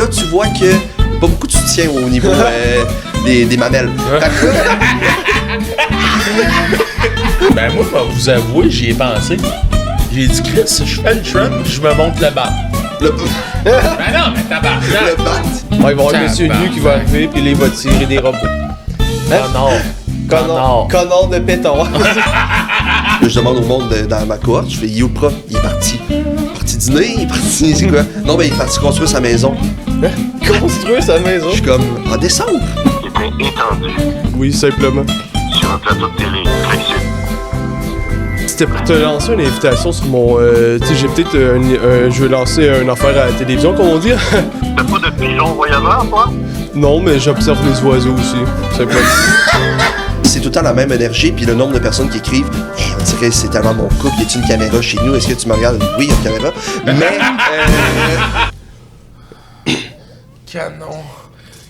là, tu vois que pas beaucoup de soutien au niveau des mamelles. Ben moi, je vais vous avouer, j'y ai pensé. J'ai dit, Chris, si je fais le Trump, je me monte le bat. Ben non, mais tabarnak! Le bat. Ouais, il va y avoir le monsieur nu qui va arriver, puis là, il va tirer des robots. Connard de pétard. Je demande au monde dans ma cohorte, je fais yo prof, il est parti. Parti dîner, il est parti, c'est quoi? Non, ben il est parti construire sa maison. Construire sa maison. Je suis comme, en décembre. Était étendu Oui, simplement. sur un plateau de télé précis. C'était pour te lancer une invitation sur mon... tu sais, j'ai peut-être je vais lancer une affaire à la télévision, comme on dit. T'as pas de pigeon voyageur, toi? Non, mais j'observe les oiseaux aussi. Simplement. C'est tout le temps la même énergie, puis le nombre de personnes qui écrivent hey, on dirait que c'est tellement mon couple, y a-t-il une caméra chez nous? Est-ce que tu me regardes? Oui, il y a une caméra. Mais.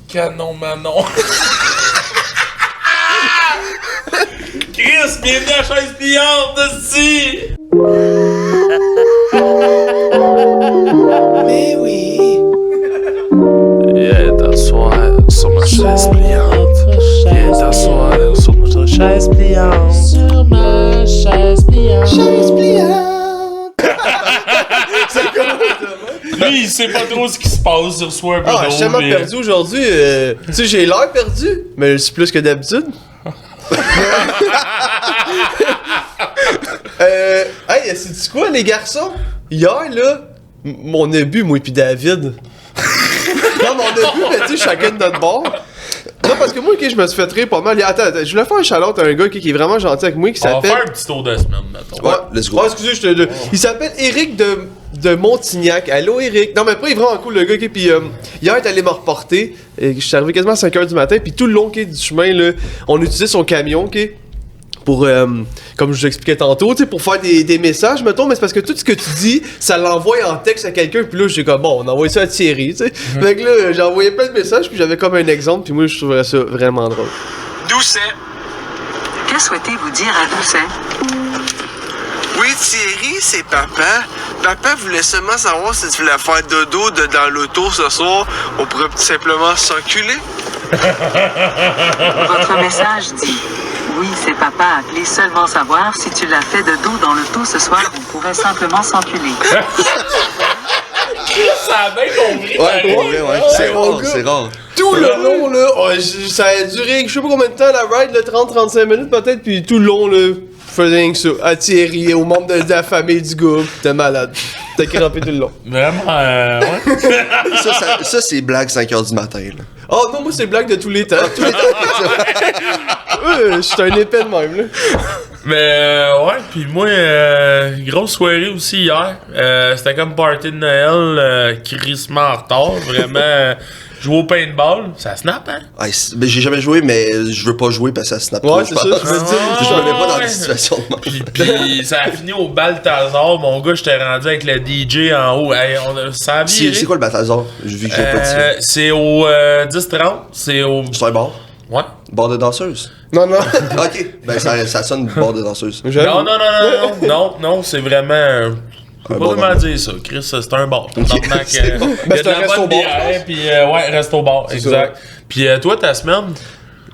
Canon Manon. Chris, bienvenue à Chaise pliante, ici! Mais oui. Viens t'asseoir sur ma chaise pliante. Viens t'asseoir sur ma chaise pliante. Sur ma chaise pliante. Chaise pliante. Lui, il sait pas trop ce qui se passe, il reçoit un peu Ah, je suis tellement mais... perdu aujourd'hui. Tu sais, j'ai l'air perdu, mais c'est plus que d'habitude. Hey, c'est-tu quoi, les garçons? Hier, là, on a bu, moi et puis David. Non, mais on a bu, mais tu sais, chacun de notre bord. Non, parce que moi, ok, je me suis fait rire pas mal. Attends, je voulais faire un shout-out à un gars qui est vraiment gentil avec moi, qui On va s'appelle... faire un petit tour de semaine, mettons. Ouais, let's go. Oh, excusez, je te... Il s'appelle Eric de Montignac. Allô, Eric? Non, mais pas, il est vraiment cool, le gars, ok? Puis hier, il est allé me reporter. Je suis arrivé quasiment à 5h du matin, puis tout le long, ok, du chemin, là, on utilisait son camion, ok? Pour, comme je vous expliquais tantôt, tu sais, pour faire des messages, mettons, mais c'est parce que tout ce que tu dis, ça l'envoie en texte à quelqu'un, puis là, j'ai comme, bon, on envoie ça à Thierry, tu sais. Fait que là, j'ai envoyé plein de messages, puis j'avais comme un exemple, puis moi, je trouvais ça vraiment drôle. Doucet. Que souhaitez-vous dire à Doucet? Oui, Thierry, c'est papa. Papa voulait seulement savoir si tu voulais faire dodo dans l'auto ce soir. On pourrait tout simplement s'enculer. Votre message dit: oui, c'est papa. Appelez seulement savoir si tu l'as fait de dos dans l'auto ce soir. Vous pourrez simplement s'enculer. Ça a bien compris. Ouais, pour vrai, ouais. C'est rare, c'est rare. Tout le long, là, ça a duré, je sais pas combien de temps, la ride, là, 30-35 minutes peut-être, puis tout le long, là, je faisais rien que ça. À Thierry, aux membres de la famille du gars, t'es malade. T'as crampé tout le long. Vraiment, ouais. Ça, c'est blague 5h du matin, là. Oh non, moi, c'est blague de tous les temps. Je suis un épais de même, là. Mais ouais, puis moi, grosse soirée aussi hier. C'était comme party de Noël, crissement en retard. Vraiment, jouer au paintball, ça snap, hein? Ouais, ben, j'ai jamais joué, mais je veux pas jouer parce que ça snap trop, Ouais, je c'est pense. ça, je me dis. Je me mets pas dans ouais. des situations de Puis ça a fini au Balthazar. Mon gars, j'étais rendu avec le DJ en haut. Hey, ça a viré. C'est quoi le Balthazar? Vu que j'ai pas dit ça. C'est au 10-30. C'est au... C'est un bar? Ouais. Bar de danseuse? Non, non. Ok, ben ça sonne bar de danseuse. Non, c'est vraiment... Je peux pas bon vraiment bar. dire ça. Chris, c'est un bar. Ok, c'est bon. Ben, c'est un resto-bar, je pense. Puis ouais, resto-bar, exact. Puis toi, ta semaine?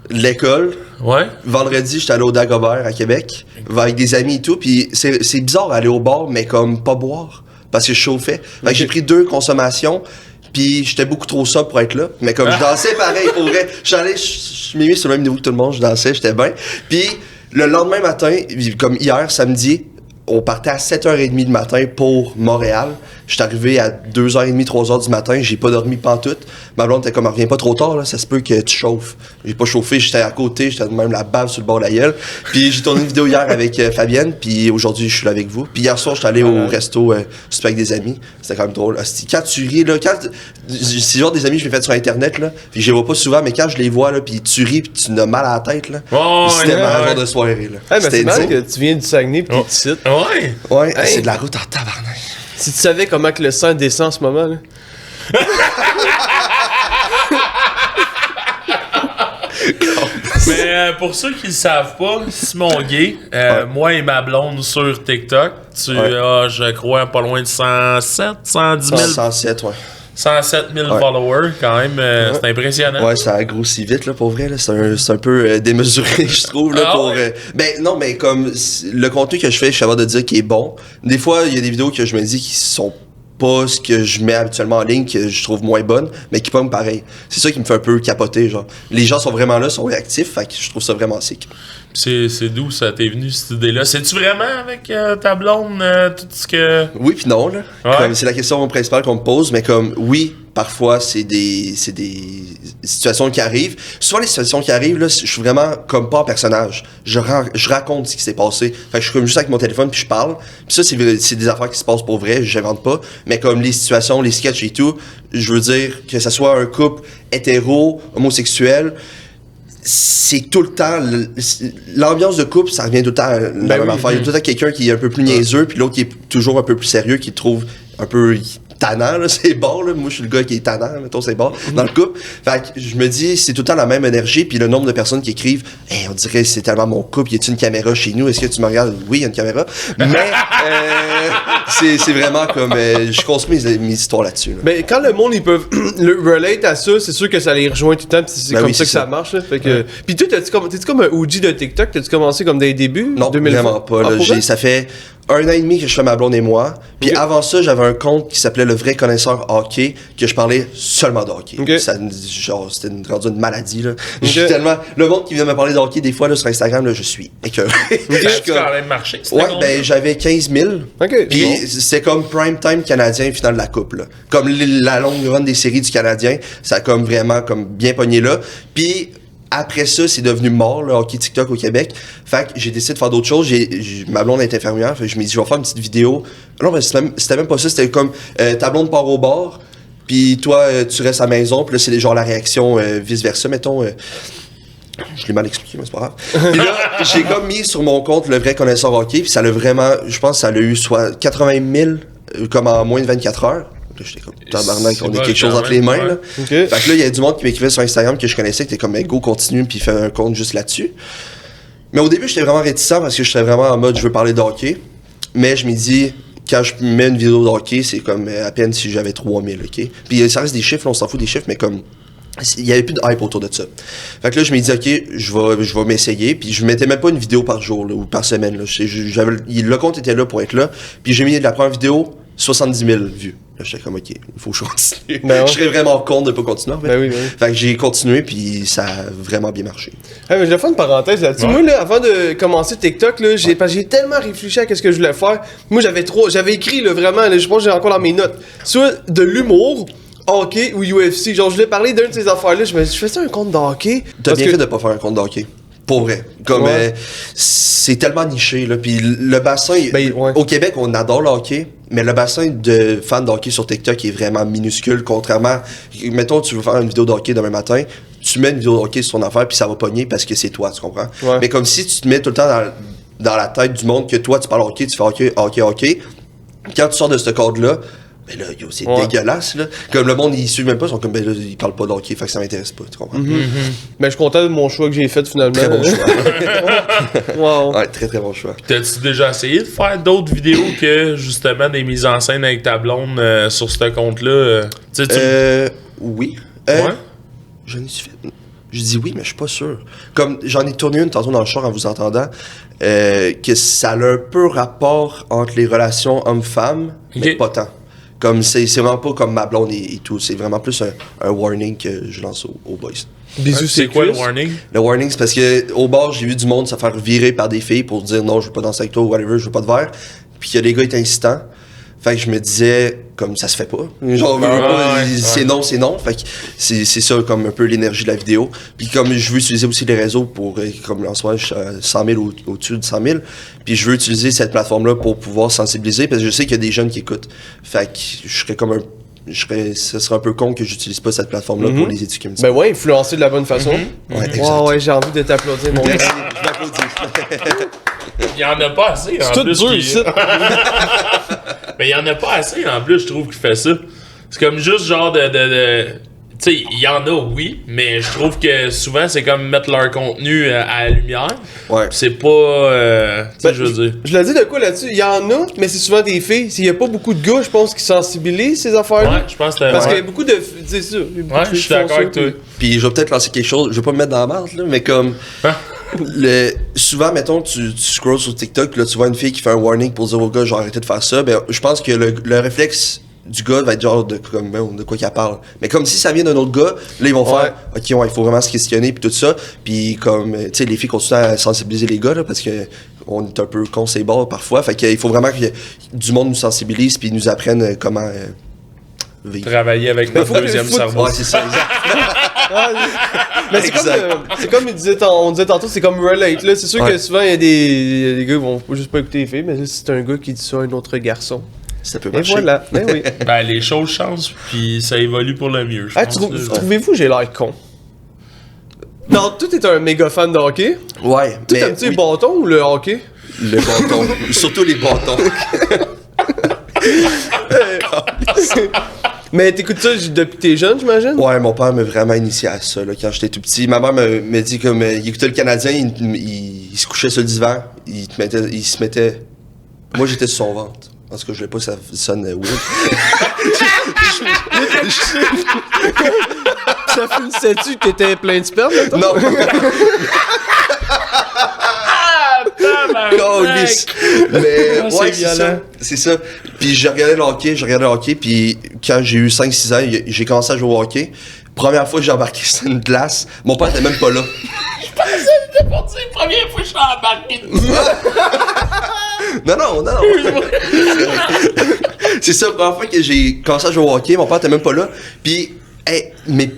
L'école. Ouais. Vendredi, j'étais allé au Dagobert à Québec, avec des amis et tout, puis c'est bizarre d'aller au bar, mais comme pas boire, parce que je chauffais. Fait que j'ai pris 2 consommations, puis j'étais beaucoup trop sobre pour être là, mais comme je dansais pareil, pour vrai, je m'ai mis sur le même niveau que tout le monde, je dansais, j'étais bien. Puis le lendemain matin, comme hier, samedi, on partait à 7h30 du matin pour Montréal. J'étais arrivé à 2h30, 3h du matin. J'ai pas dormi pantoute. Ma blonde était comme, reviens pas trop tard, là. Ça se peut que tu chauffes. J'ai pas chauffé, j'étais à côté. J'étais de même la bave sur le bord de la gueule. Puis j'ai tourné une vidéo hier avec Fabienne. Puis aujourd'hui, je suis là avec vous. Puis hier soir, j'étais allé au resto super avec des amis. C'était quand même drôle. Quand tu ris, là, c'est genre des amis que je l'ai fait sur Internet, là. Puis je les vois pas souvent, mais quand je les vois, là, puis tu ris, puis tu n'as mal à la tête, là. Oh, c'était ma ouais. genre de soirée, là. Hey, mais c'est mal insane. que tu viens du Saguenay pis t'es ici. Ouais. Ouais, Hey. c'est de la route en tabarnak. Si tu savais comment que le sang descend en ce moment, là. Mais pour ceux qui le savent pas, Simon Gay, moi et ma blonde sur TikTok, tu as, je crois, pas loin de 107, 110 000. 107, ouais. 107 000 Ouais. followers, quand même, c'est impressionnant. Ouais, ça a grossi vite, là, pour vrai. Là. C'est un peu démesuré, je trouve. Là, Ah pour, ouais? ben, non, mais comme le contenu que je fais, je suis capable de dire qu'il est bon. Des fois, il y a des vidéos que je me dis qui sont pas ce que je mets habituellement en ligne, que je trouve moins bonnes, mais qui pognent pareil. C'est ça qui me fait un peu capoter, genre. Les gens sont vraiment là, sont réactifs, fait que je trouve ça vraiment sick. C'est d'où ça t'est venu, cette idée-là? C'est-tu vraiment avec ta blonde, tout ce que... Oui puis non, là. Ouais. Comme c'est la question principale qu'on me pose, mais comme, oui, parfois, c'est des situations qui arrivent. Souvent, les situations qui arrivent, là, je suis vraiment comme pas en personnage. Je raconte ce qui s'est passé. Fait que je suis comme juste avec mon téléphone puis je parle. Puis ça, c'est des affaires qui se passent pour vrai, j'invente pas. Mais comme les situations, les sketchs et tout, je veux dire que ça soit un couple hétéro, homosexuel, c'est tout le temps l'ambiance de couple, ça revient tout le temps à la même affaire. Il y a tout le temps quelqu'un qui est un peu plus niaiseux puis l'autre qui est toujours un peu plus sérieux, qui trouve un peu tannant, là, c'est bon, là. Moi, je suis le gars qui est tannant, mettons, c'est bon, dans le couple. Fait que je me dis, c'est tout le temps la même énergie, puis le nombre de personnes qui écrivent, hey, on dirait, c'est tellement mon couple, y a-t-il une caméra chez nous? Est-ce que tu me regardes? Oui, il y a une caméra. Mais, c'est vraiment comme, je construis mes histoires là-dessus, là. Ben, quand le monde, ils peuvent le relate à ça, c'est sûr que ça les rejoint tout le temps, pis c'est Ben comme oui, ça c'est que ça marche, là. Fait que... Pis toi, t'es-tu comme un OG de TikTok? T'as-tu commencé comme des débuts? Non, 2020? vraiment pas. Là. Ah, pour vrai? Ça fait 1 an et demi que je fais ma blonde et moi. Puis Ok. avant ça, j'avais un compte qui s'appelait Le Vrai Connaisseur Hockey, que je parlais seulement de hockey. Ok. Ça, genre, c'était rendu une maladie, là. Je suis tellement... Le monde qui vient me parler de hockey, des fois, là, sur Instagram, là, je suis écœuré. Je suis Ça a comme- quand même marché, cette Ouais, seconde-là? ben, j'avais 15 000. Ok, Puis bon. c'est comme prime time canadien, finale de la coupe, là. Comme la longue run des séries du Canadien, ça a comme vraiment, comme bien pogné là. Puis après ça, c'est devenu mort, le hockey TikTok au Québec. Fait que j'ai décidé de faire d'autres choses. Ma blonde est infirmière. Fait que je me dis, je vais faire une petite vidéo. Non, mais c'était même pas ça. C'était comme, ta blonde part au bar, puis toi, tu restes à la maison. Puis là, c'est genre la réaction vice-versa, mettons. Je l'ai mal expliqué, mais c'est pas grave. Puis là, j'ai comme mis sur mon compte Le Vrai Connaisseur Hockey. Puis ça l'a vraiment, je pense que ça l'a eu soit 80 000, comme en moins de 24 heures. Là, j'étais comme, tabarnak, C'est on a bon, quelque chose quand entre les même, mains, ouais. là. Ok. Fait que là, il y a du monde qui m'écrivait sur Instagram que je connaissais, qui était comme, go, continue, puis fait un compte juste là-dessus. Mais au début, j'étais vraiment réticent parce que j'étais vraiment en mode, je veux parler de hockey. Mais je me dis, quand je mets une vidéo de hockey, c'est comme à peine si j'avais 3000, ok? Puis ça reste des chiffres, là, on s'en fout des chiffres, mais comme, il y avait plus de hype autour de ça. Fait que là, je me dis, ok, je vais m'essayer, puis je mettais même pas une vidéo par jour, là, ou par semaine, là. Le compte était là pour être là, puis j'ai mis de la première vidéo, 70 000 vues. Là, j'étais comme, ok, il faut que je continue. Ben ouais. Je serais vraiment con de pas continuer, en fait. Ben oui, ben oui. Fait que j'ai continué, puis ça a vraiment bien marché. Ah, mais je vais faire une parenthèse là-dessus. Ouais. Moi, là, avant de commencer TikTok, là, parce que j'ai tellement réfléchi à ce que je voulais faire. Moi, j'avais écrit, là, vraiment, là, je pense que j'ai encore dans mes notes, soit de l'humour, hockey ou UFC. Genre, je voulais parler d'une de ces affaires-là. Je me suis dit, je fais ça un compte de hockey. T'as Parce bien que- fait de pas faire un compte de hockey. Pour vrai. Comme, Ouais. c'est tellement niché, là. Puis le bassin, Ben, ouais. au Québec, on adore le hockey, mais le bassin de fans de hockey sur TikTok est vraiment minuscule, contrairement, mettons, tu veux faire une vidéo de hockey demain matin, tu mets une vidéo de hockey sur ton affaire, puis ça va pogner parce que c'est toi, tu comprends? Ouais. Mais comme si tu te mets tout le temps dans la tête du monde que toi, tu parles hockey, tu fais hockey. Quand tu sors de ce cadre-là, ben là, yo, c'est Ouais. dégueulasse, là. Comme le monde, ils suivent même pas, ils sont comme, ben là, ils parlent pas de hockey, fait que ça m'intéresse pas, tu comprends? Mais je suis content de mon choix que j'ai fait finalement. Très bon choix. Wow. Ouais, très très bon choix. T'as-tu déjà essayé de faire d'autres vidéos que justement des mises en scène avec ta blonde sur ce compte-là? Tu sais, Oui. Ouais? Je dis oui, mais je suis pas sûr. Comme j'en ai tourné une tantôt dans le char en vous entendant, que ça a un peu rapport entre les relations hommes-femmes, mais Ok. pas tant. Comme c'est vraiment pas comme ma blonde et tout. C'est vraiment plus un warning que je lance aux boys. Bisous, c'est quoi le Chris. warning? Le warning, c'est parce que au bar, j'ai vu du monde se faire virer par des filles pour dire non, je veux pas danser avec toi ou whatever, je veux pas de verre. Puis que les gars étaient insistants. Fait que je me disais, comme ça se fait pas. Genre, Ouais, ouais, c'est ouais. non, c'est non. Fait que c'est ça comme un peu l'énergie de la vidéo. Puis comme je veux utiliser aussi les réseaux pour, comme en soi, je suis à 100 000 au-dessus de 100 000. Puis je veux utiliser cette plateforme-là pour pouvoir sensibiliser parce que je sais qu'il y a des jeunes qui écoutent. Fait que je serais comme ce serait un peu con que j'utilise pas cette plateforme-là pour les éduquer un petit Ben ouais, influencer de la bonne façon. peu. Ouais, exact. Wow, ouais, j'ai envie de t'applaudir, mon gars. Merci, je m'applaudis. Il y en a pas assez en C'est tout plus. dur, qui- ici. Mais il y en a pas assez en plus, je trouve, qui fait ça. C'est comme juste genre de tu sais, il y en a, oui, mais je trouve que souvent, c'est comme mettre leur contenu à la lumière. Ouais. C'est pas... tu sais, je veux dire... Je l'ai dit de quoi là-dessus? Il y en a, mais c'est souvent des filles. Il y a pas beaucoup de gars, je pense, qui sensibilisent ces affaires-là. Ouais, je pense que Parce qu'il y ouais. a beaucoup de... C'est ça. il y a beaucoup Ouais, de je filles suis qui font d'accord ça, avec toi. Puis je vais peut-être lancer quelque chose, je vais pas me mettre dans la marde, là, mais comme... Hein? Souvent, mettons, tu scrolls sur TikTok, puis là, tu vois une fille qui fait un warning pour dire au gars, genre, arrêtez de faire ça. Ben, je pense que le réflexe du gars va être genre de quoi qu'il parle. Mais comme si ça vient d'un autre gars, là, ils vont faire, OK, ouais, il faut vraiment se questionner, puis tout ça. Puis comme, tu sais, les filles continuent à sensibiliser les gars, là, parce que on est un peu con, c'est bon parfois. Fait qu'il faut vraiment que du monde nous sensibilise, puis nous apprenne comment vivre. Travailler avec notre deuxième cerveau. Ouais, c'est ça, exact. Mais c'est comme on disait tantôt, c'est comme relate là. C'est sûr que souvent il y a des gars qui vont juste pas écouter les filles, mais là, c'est un gars qui dit ça à un autre garçon. Ça peut Et marcher. voilà, ben oui. Ben, les choses changent, puis ça évolue pour le mieux, je pense. là. Trouvez-vous que j'ai l'air con? Non, toi t'es un méga fan de hockey. Ouais, Toi mais t'aimes-tu les oui, bâtons ou le hockey? le bâton. Surtout les bâtons. Mais t'écoutes ça depuis que t'es jeune, j'imagine? Ouais, mon père m'a vraiment initié à ça là, quand j'étais tout petit. Ma mère me dit comme il écoutait le Canadien, il se couchait sur le divan, il se mettait. Moi j'étais sur son ventre. En tout cas, je voulais pas que ça sonne weird. Ça finissait-tu que t'étais plein de sperme, mettons? Non. Câlisse. Mais Ah, c'est ouais, c'est ça. violent. C'est ça. Puis je regardais le hockey, puis quand j'ai eu 5-6 ans, j'ai commencé à jouer au hockey. Première fois que j'ai embarqué sur une glace, mon père était même pas là. C'était pour dire, première fois que je suis embarqué Non. C'est ça, la première fois que j'ai commencé à jouer au hockey, mon père était même pas là. Puis, mais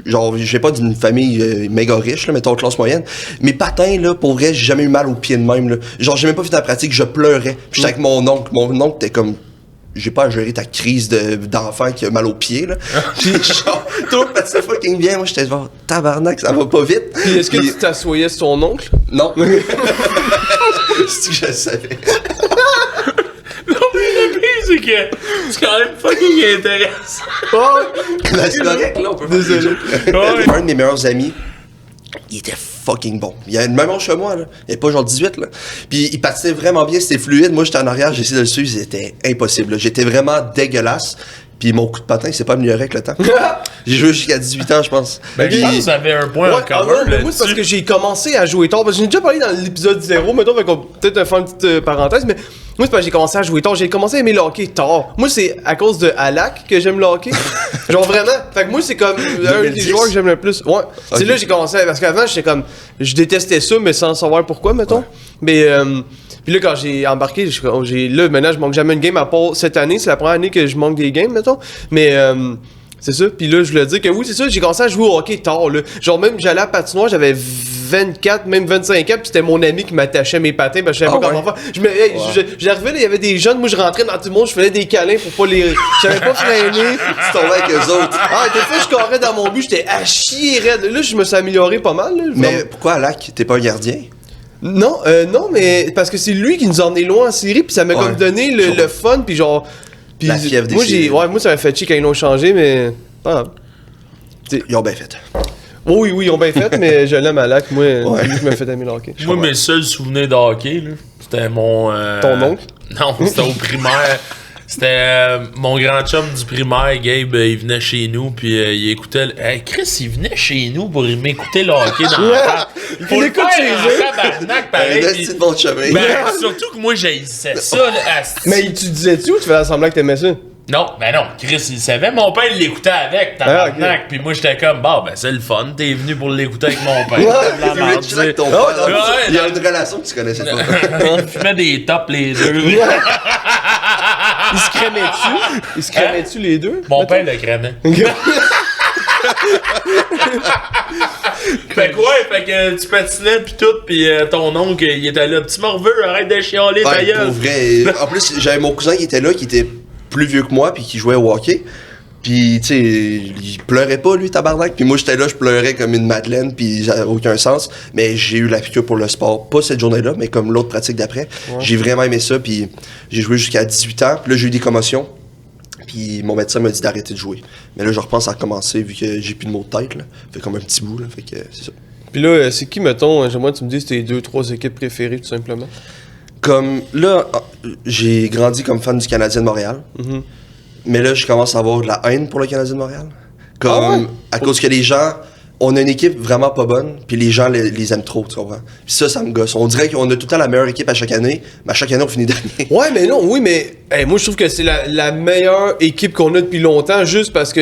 genre, j'ai pas d'une famille méga riche, là, mettons classe moyenne. Mes patins, là, pour vrai, j'ai jamais eu mal aux pieds de même, là. Genre, j'ai même pas fait la pratique, je pleurais. Puis j'étais avec mon oncle. Mon oncle était comme, j'ai pas à gérer ta crise d'enfant qui a mal aux pieds, là. Puis genre, tout le monde patinait fucking bien. Moi, j'étais genre, tabarnak, ça va pas vite. Puis est-ce que tu t'assoyais sur ton oncle? Non. C'est que je le savais. Non, mais le pire, c'est que c'est quand même fucking intéressant. Ben, c'est correct, là, on peut Désolé. Ouais. Un de mes meilleurs amis, il était fucking bon. Il avait le même âge que moi, là. Il avait pas genre 18, là. Puis il patinait vraiment bien, c'était fluide. Moi, j'étais en arrière, j'ai essayé de le suivre, c'était impossible, là. J'étais vraiment dégueulasse. Puis mon coup de patin, c'est pas amélioré avec le temps. J'ai joué jusqu'à 18 ans, je pense. Ben, je Puis- pense que ça avait un point en Ouais, commun non, mais moi, là-dessus. c'est parce que j'ai commencé à jouer tard. Parce que j'ai déjà parlé dans l'épisode 0, mettons, fait qu'on peut peut-être faire une petite parenthèse, mais moi, c'est parce que j'ai commencé à jouer tard. J'ai commencé à aimer le hockey tard. Moi, c'est à cause de Alak que j'aime le hockey. Genre vraiment. Fait que moi, c'est comme un des 2010? joueurs que j'aime le plus. Ouais. C'est Ok. là que j'ai commencé. Parce qu'avant, j'étais comme. Je détestais ça, mais sans savoir pourquoi, mettons. Mais. Puis là, quand j'ai embarqué, là, maintenant, je manque jamais une game à part cette année. C'est la première année que je manque des games, mettons. Mais. C'est ça. Puis là, je voulais dire que oui, c'est ça. J'ai commencé à jouer au hockey tard, là. Genre, même, j'allais à la patinoire, j'avais 24, même 25 ans, puis c'était mon ami qui m'attachait mes patins, parce que je savais pas comment faire. J'arrivais, là, il y avait des jeunes, moi, je rentrais dans tout le monde, je faisais des câlins pour pas les. Je savais pas freiner. Tu tombais avec eux autres. Ah, des fois, je corrais dans mon but, j'étais à chier raide. Là, je me suis amélioré pas mal, là. Mais pourquoi Alak? T'es pas un gardien? Non, non, mais parce que c'est lui qui nous a emmenés loin en série, puis ça m'a Ouais. comme donné le fun, puis genre. Puis La fièvre des moi, séries. moi, ça m'a fait chier quand ils l'ont changé, mais. Pas grave. Ils ont bien fait. Oui, ils ont bien fait, mais je l'aime à Lac, moi, c'est lui qui m'a fait aimer le hockey. Moi, mes seuls souvenirs de hockey, là, c'était mon... Ton oncle? Non, c'était au primaire. C'était mon grand chum du primaire, Gabe, il venait chez nous, puis il écoutait... Hey, Chris, il venait chez nous pour m'écouter le hockey dans la table. Faut le écoute faire chez en eux. tabarnak, pareil. Un puis- petit bon chemin. Ben, surtout que moi, j'haïssais ça, là, asti. Mais tu disais-tu ou tu faisais semblant que t'aimais ça? Non, ben non, Chris, il savait. Mon père, il l'écoutait avec, tabarnak. Ah, ok. Puis moi, j'étais comme, bah, ben c'est le fun, t'es venu pour l'écouter avec mon père. C'est La merde, Rich avec ton tu père. Ouais, Il y a ouais. une relation que tu connaissais pas. sais. On fumait des tops, les deux. Ils se crémaient-tu? Ils se crémaient-tu les deux? Mon père le crémait. Fait que ouais, fait que tu patinais pis tout, pis ton oncle, il était là, petit morveux, arrête de chialer, ta Ouais, gueule. pour vrai. En plus, j'avais mon cousin qui était là, qui était plus vieux que moi, puis qui jouait au hockey. Puis, tu sais, il pleurait pas, lui, tabarnak. Puis moi, j'étais là, je pleurais comme une madeleine, puis ça n'avait aucun sens. Mais j'ai eu la piqûre pour le sport. Pas cette journée-là, mais comme l'autre pratique d'après. J'ai vraiment aimé ça, puis j'ai joué jusqu'à 18 ans. Puis là, j'ai eu des commotions. Puis mon médecin m'a dit d'arrêter de jouer. Mais là, je repense à recommencer vu que j'ai plus de maux de tête, là. Fait comme un petit bout, là. Fait que c'est ça. Puis là, c'est qui, mettons, j'aimerais que tu me dises tes 2-3 équipes préférées, tout simplement. Comme là, j'ai grandi comme fan du Canadien de Montréal. Mhm. Mais là, je commence à avoir de la haine pour le Canadien de Montréal. Comme, Ah ouais? à cause que les gens, on a une équipe vraiment pas bonne, puis les gens les aiment trop, tu comprends? Puis ça me gosse. On dirait qu'on a tout le temps la meilleure équipe à chaque année, mais à chaque année, on finit dernier. Ouais, mais non, oui, mais moi, je trouve que c'est la meilleure équipe qu'on a depuis longtemps, juste parce que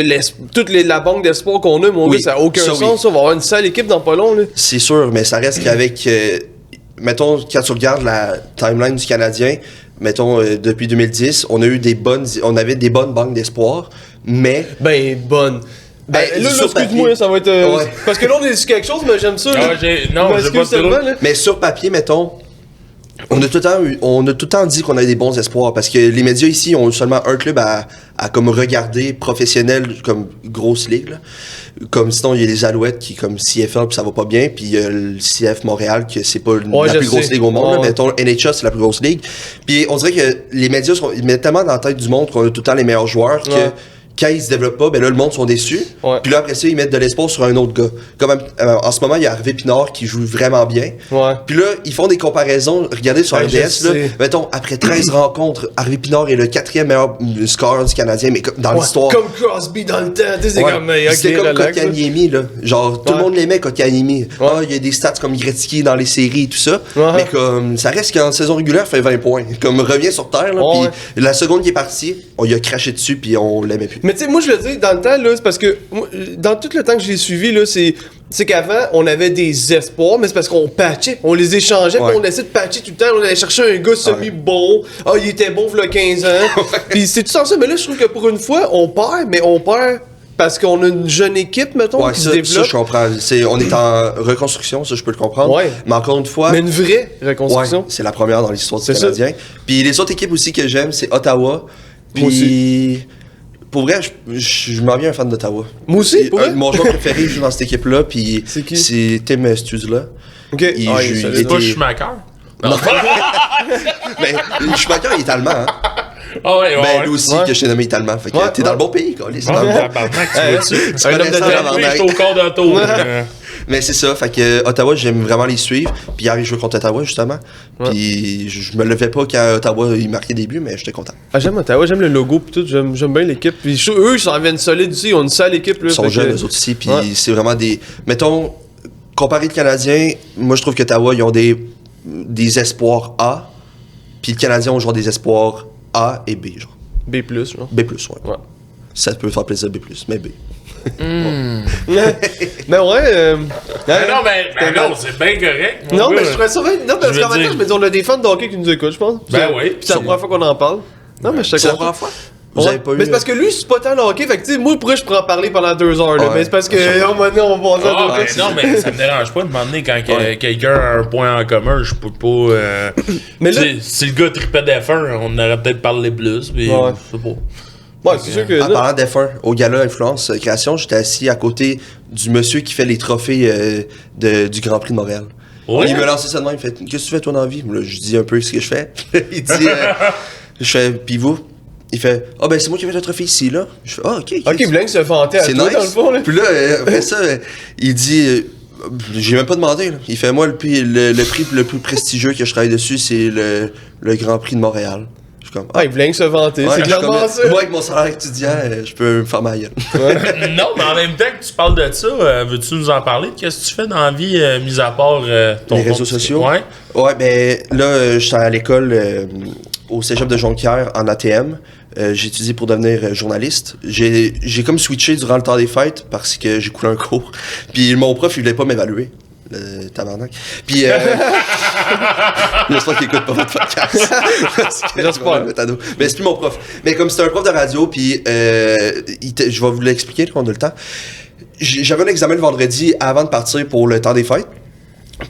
toute la banque d'espoir qu'on a, mon Oui, gars, ça n'a aucun ça, sens. oui. Ça. On va avoir une sale équipe dans pas long, là. C'est sûr, mais ça reste qu'avec... mettons, quand tu regardes la timeline du Canadien, mettons, depuis 2010, on avait des bonnes banques d'espoir, mais... Ben, bonne. Ben, là, sur excuse-moi, papier. ça va être. Ouais. Parce que là, on est sur quelque chose, mais j'aime ça. Ah, là. non, Je j'ai pas m'excuse de seulement, trouble. là. Mais sur papier, mettons, on a tout le temps dit qu'on avait des bons espoirs parce que les médias ici ont seulement un club à comme regarder professionnel comme grosse ligue, là. Comme sinon il y a les Alouettes qui comme CFL puis ça va pas bien, puis il y a le CF Montréal que c'est pas la plus grosse ligue au monde, là. Ouais. Mettons NHL c'est la plus grosse ligue. Puis on dirait que les médias ils mettent tellement dans la tête du monde qu'on a tout le temps les meilleurs joueurs que Ouais. quand ils se développent pas, ben là, le monde sont déçus. Ouais. Puis là, après ça, ils mettent de l'espoir sur un autre gars. Comme en ce moment, il y a Harvey Pinard qui joue vraiment bien. Ouais. Puis là, ils font des comparaisons. Regardez sur Ouais, RDS, je là. sais. Mettons, après 13 rencontres, Harvey Pinard est le 4e meilleur scoreur du Canadien, mais dans Ouais, l'histoire. Comme Crosby dans le temps. Tu sais, c'est Ouais. comme. Ok, C'était comme relax, là. Kotkaniemi, là. Genre, tout Ouais. le monde l'aimait, Kotkaniemi. Ouais. Ah, il y a des stats comme Gretzky dans les séries et tout ça. Ouais. Mais comme, ça reste qu'en saison régulière, il fait 20 points. Comme, revient sur terre, là. Ouais. Puis la seconde qui est partie, on lui a craché dessus, puis on l'aimait plus. Mais tu sais, moi, je le dis, dans le temps, là, c'est parce que. Dans tout le temps que je l'ai suivi, là, c'est qu'avant, on avait des espoirs, mais c'est parce qu'on patchait. On les échangeait, Ouais. puis on essayait de patcher tout le temps. On allait chercher un gars semi-bon. Ah, il était bon, v'là 15 ans. Puis c'est tout ça. Mais là, je trouve que pour une fois, on perd, mais on perd parce qu'on a une jeune équipe, mettons, Ouais, qui ça, se ça, développe. je comprends. On est en reconstruction, ça, je peux le comprendre. Ouais. Mais encore une fois. Mais une vraie Ouais, reconstruction. c'est la première dans l'histoire du C'est ça. Canadien. Puis les autres équipes aussi que j'aime, c'est Ottawa. Puis. Moi aussi. Pour vrai, je m'en viens un fan d'Ottawa. Moi aussi, Et pour vrai? mon joueur préféré joue dans cette équipe-là, puis C'est qui? c'est Tim Stützle. Ok. Il Ah, joue- est solide. il C'est pas était- Schumacher? Non. Mais Schumacher, il est allemand, hein. Ah ouais, ouais. Ben, ouais. lui aussi, Ouais. que je t'ai nommé, il est allemand. Fait que Ouais, t'es dans le bon pays, quoi. C'est Ah, dans le bon. tabarnak, tu vois-tu? Tu un homme connais de ça, talent. tabarnak. Je suis au quart d'un tour. Mais c'est ça, fait que Ottawa, j'aime vraiment les suivre. Puis hier, ils jouaient contre Ottawa, justement. Puis je me levais pas quand Ottawa, il marquait des buts, mais j'étais content. Ah, j'aime Ottawa, j'aime le logo pis tout, j'aime bien l'équipe. Puis eux, ils s'en viennent solides aussi, ils ont une sale équipe. Là, Ils sont fait jeunes, que- eux autres aussi, puis Ouais. c'est vraiment des... Mettons, comparé le Canadien, moi, je trouve qu'Ottawa, ils ont des espoirs A, puis le Canadien, on joue des espoirs A et B, genre. B+, genre. B+, ouais. Ouais. Ça peut faire plaisir, B+, mais B. Mais ouais, Ben non, c'est bien correct. mon Non, gars. mais je ferais ça bien. Non, parce Je veux qu'en même temps, dire- je me dis, on a des fans de hockey qui nous écoutent, je pense. Ben oui. Puis c'est la première fois qu'on en parle. Non, mais je suis C'est la content. première fois? Vous Ouais. avez pas eu... Mais c'est parce que lui, c'est pas tant le hockey. Fait que, tu sais, moi, pour je pourrais en parler pendant 2 heures, là. Ouais. Mais c'est parce que, oh, maintenant, on va passer à Ah, d'autres ben choses. non, mais ça me dérange pas de m'emmener quand quelqu'un a un point en commun. Je peux pas. Mais là- tu sais, si le gars tripait d'F1, on aurait peut-être parlé plus. Puis, Ouais. je sais pas. Ouais, c'est sûr que. En parlant d'F1, au gala Influence Création, j'étais assis à côté du monsieur qui fait les trophées du Grand Prix de Montréal. Ouais. Il me lançait ça de même, il fait « Qu'est-ce que tu fais toi dans la vie? » Là, je dis un peu ce que je fais. Il dit je fais « Puis vous? » Il fait « Ah ben c'est moi qui ai fait le trophée ici, là. » Je fais « Ah, ok. Ok, Blank se vantait à C'est toi, nice. dans le fond, là. Puis là, après ça, il dit j'ai même pas demandé, là. Il fait moi le prix le plus prestigieux que je travaille dessus, c'est le Grand Prix de Montréal. Je suis comme Ah, il Blank se vantait. ouais, C'est je suis clairement comme, ça. moi avec mon salaire étudiant, je peux me faire ma gueule. Non, mais en même temps que tu parles de ça, veux-tu nous en parler? Qu'est-ce que tu fais dans la vie, mis à part ton Les réseaux compte? sociaux? Ouais. Ouais, ben là, je suis à l'école au cégep de Jonquière en ATM. J'ai étudié pour devenir journaliste. J'ai comme switché durant le temps des fêtes parce que j'ai coulé un cours. Puis mon prof, il voulait pas m'évaluer. Tabarnak. Puis, j'espère qu'il écoute pas votre podcast. Parce que J'espère. je vais le mettre à dos. Mais c'est plus mon prof. Mais comme c'était un prof de radio, puis je vais vous l'expliquer quand on a le temps. J'avais un examen le vendredi avant de partir pour le temps des fêtes.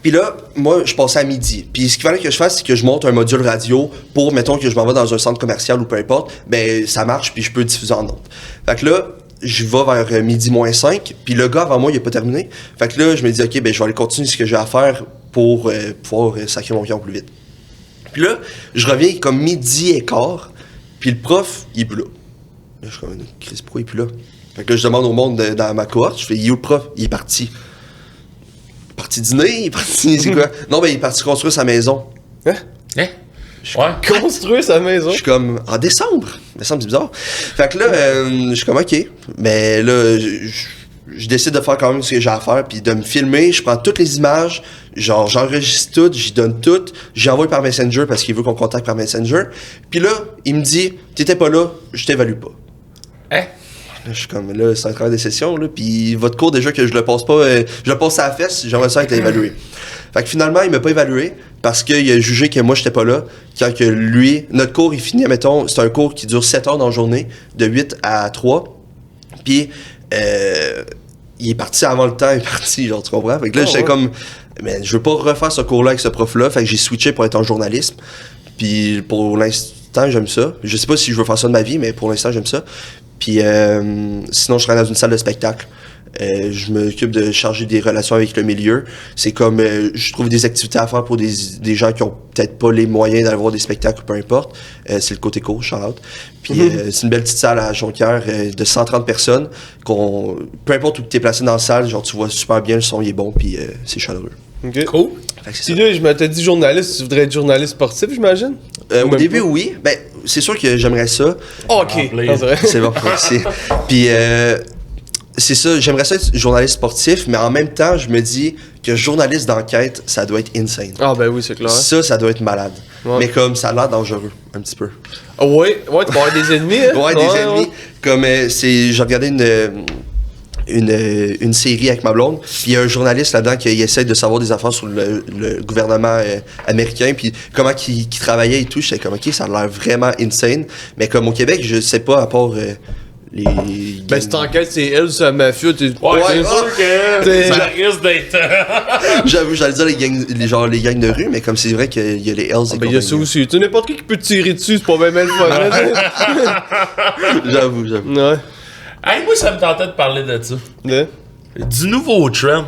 Puis là, moi, je passais à midi. Puis ce qu'il fallait que je fasse, c'est que je monte un module radio pour, mettons, que je m'en vais dans un centre commercial ou peu importe. Ben, ça marche, puis je peux diffuser en ondes. Fait que là, je vais vers midi moins 5, puis le gars avant moi, il a pas terminé. Fait que là, je me dis, OK, ben, je vais aller continuer ce que j'ai à faire pour pouvoir sacrer mon camp plus vite. Puis là, je reviens comme midi et quart, puis le prof, il est plus là. Là, je suis comme, Chris, pourquoi il est plus là? Fait que là, je demande au monde dans ma cohorte, je fais, il est où le prof? Il est parti. Parti dîner? Il est parti, c'est quoi? Non, ben, il est parti construire sa maison. Hein? Ouais. Construire sa maison. Je suis comme, en décembre. Décembre, c'est bizarre. Fait que là, je suis comme, OK. Mais là, je décide de faire quand même ce que j'ai à faire, puis de me filmer. Je prends toutes les images, genre, j'enregistre toutes, j'y donne toutes. J'envoie par Messenger parce qu'il veut qu'on contacte par Messenger. Puis là, il me dit, t'étais pas là, je t'évalue pas. Hein? Là, je suis comme, là, c'est un travail de session, là, puis votre cours, déjà que je le passe pas, je le passe à la fesse, j'aimerais ça être évalué. Fait que finalement, il m'a pas évalué parce qu'il a jugé que moi, j'étais pas là. Quand que lui, notre cours, il finit, mettons, c'est un cours qui dure 7 heures dans la journée, de 8 à 3. Puis, il est parti avant le temps, il est parti, genre, tu comprends? Fait que là, j'étais comme, mais je veux pas refaire ce cours-là avec ce prof-là, fait que j'ai switché pour être en journalisme. Puis, pour l'instant, j'aime ça. Je sais pas si je veux faire ça de ma vie, mais pour l'instant, j'aime ça. Puis, sinon, je travaille dans une salle de spectacle. Je m'occupe de charger des relations avec le milieu. C'est comme, je trouve des activités à faire pour des gens qui ont peut-être pas les moyens d'aller voir des spectacles, peu importe. C'est le côté court, shout-out. Puis c'est une belle petite salle à Jonquière de 130 personnes. Peu importe où tu es placé dans la salle, genre tu vois super bien, le son il est bon, puis c'est chaleureux. Ok. Cool. Fait que c'est Si ça. là, je m'étais dit journaliste, tu voudrais être journaliste sportif, j'imagine? Au même début, pas. oui. Ben, c'est sûr que j'aimerais ça. Ok. Remplir. Non, c'est vrai. C'est bon, merci. Puis, c'est ça, j'aimerais ça être journaliste sportif, mais en même temps, je me dis que journaliste d'enquête, ça doit être insane. Ah ben oui, c'est clair. Ça doit être malade. Ouais. Mais comme ça a l'air dangereux, un petit peu. Ah ouais, tu vas avoir des ennemis, hein? Ouais, des ennemis. Comme, j'ai regardé une série avec ma blonde, puis il y a un journaliste là-dedans qui essaie de savoir des affaires sur le gouvernement américain, puis comment qu'il travaillait et tout. J'étais comme, OK, ça a l'air vraiment insane. Mais comme au Québec, je sais pas, à part les... Ben, cette enquête, c'est elle, c'est la mafia. Ouais, c'est sûr que T'es- ça risque d'être. J'avoue, j'allais dire les gangs de rue, mais comme c'est vrai qu'il y a les Hells et Ben, il y a ça compagnie. aussi. Tu sais, n'importe qui peut te tirer dessus, c'est pas même le fun. J'avoue. Ouais. Hey, moi, ça me tentait de parler de ça. Ouais. Du nouveau trend.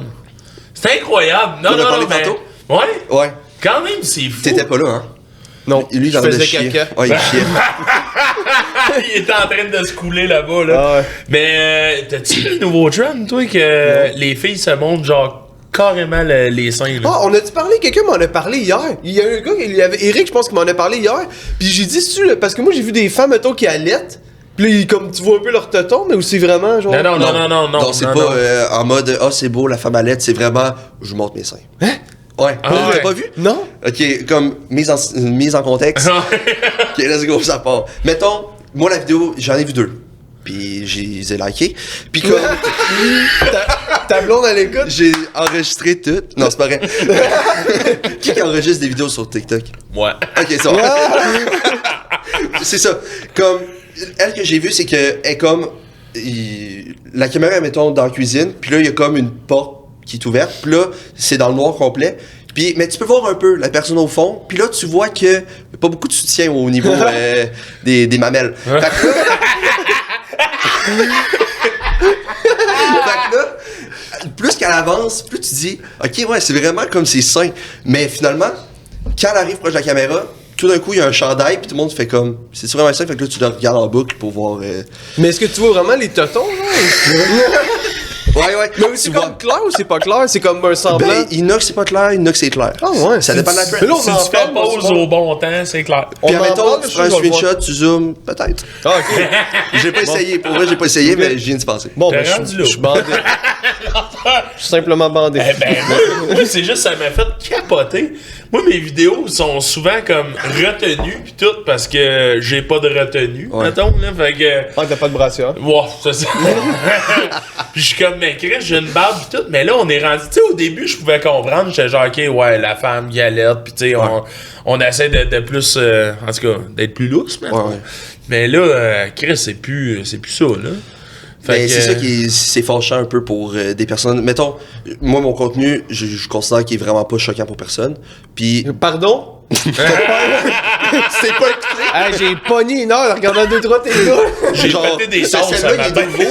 C'est incroyable. Non, On a non, parlé non, mais... tantôt? Ouais. Ouais. Quand même, c'est fou. T'étais pas là, hein? Non, Lui, il je en avait faisais chier. caca. Ouais, il chiait. Il était en train de se couler là-bas, là. Ah ouais. Mais t'as-tu vu le nouveau trend, toi, que les filles se montrent, genre, carrément les seins, là? Ah, on a-tu parlé? Quelqu'un m'en a parlé hier. Il y a un gars, Eric, je pense, qui m'en a parlé hier. Puis j'ai dit, parce que moi, j'ai vu des femmes, mettons, qui allaitent. Puis là, comme tu vois un peu leur téton, mais aussi vraiment, genre. Non, c'est pas en mode « Ah, c'est beau, la femme à l'aide », c'est vraiment « Je vous montre mes seins ». Hein? Ouais. Ah T'as ouais. pas vu? Non? Ok, comme mise en contexte. Ok, let's go, ça part. Mettons, moi, la vidéo, j'en ai vu 2. Puis, je les ai likés. Puis, comme, Ta blonde, elle écoute? j'ai enregistré tout. Non, c'est pas vrai. Qui enregistre des vidéos sur TikTok? Moi. Ok, c'est bon. C'est ça. Comme, elle que j'ai vue, c'est que elle est comme. La caméra est, mettons, dans la cuisine. Puis là, il y a comme une porte qui est ouverte. Puis là, c'est dans le noir complet. Puis, mais tu peux voir un peu la personne au fond. Puis là, tu vois que y a pas beaucoup de soutien au niveau des mamelles. Fait que là, fait que là, plus qu'elle avance, plus tu dis, ok, ouais, c'est vraiment comme c'est sain. Mais finalement, quand elle arrive proche de la caméra, tout d'un coup, il y a un chandail, puis tout le monde fait comme, c'est vraiment ça, fait que là, tu le regardes en boucle pour voir. Mais est-ce que tu vois vraiment les totons, genre? Ouais. Mais c'est comme clair ou c'est pas clair? C'est comme un semblant? Ben, il y en a que c'est pas clair, il y en a que c'est clair. Ah ouais. Ça dépend de la trend. Mais là, on Si en tu fais parle, pause on- au bon temps, c'est clair. Puis, on en admettons, parle, tu je prends un vais le voir. screenshot, tu zoomes, peut-être. Ah, ok. J'ai pas essayé, pour vrai, j'ai pas essayé, mais je viens de passer. Bon, T'es ben, rendu là. je suis bandé. Je suis simplement bandé. Eh ben, moi, c'est juste, ça m'a fait capoter. Moi, mes vidéos sont souvent comme retenues pis tout parce que j'ai pas de retenue, Ouais. mettons, là. Fait que. Ah, t'as pas de brassière. Wow, ça c'est. Puis je suis comme, mais Chris, j'ai une barbe pis tout. Mais là, on est rendu. Tu sais, au début, je pouvais comprendre. J'étais genre, ok, ouais, la femme galette. Pis tu sais, on essaie de plus. En tout cas, d'être plus lousse, maintenant. Ouais. Mais là, Chris, c'est plus ça, là. Fait Ben, que, c'est ça qui est, c'est fâchant un peu pour des personnes. Mettons, moi, mon contenu, je considère qu'il est vraiment pas choquant pour personne. Puis, Pardon? c'est pas écouté. Hey, j'ai pogné une heure en regardant 2-3 tes gars. J'ai pété des sauces celle-là, à il ma est nouveau.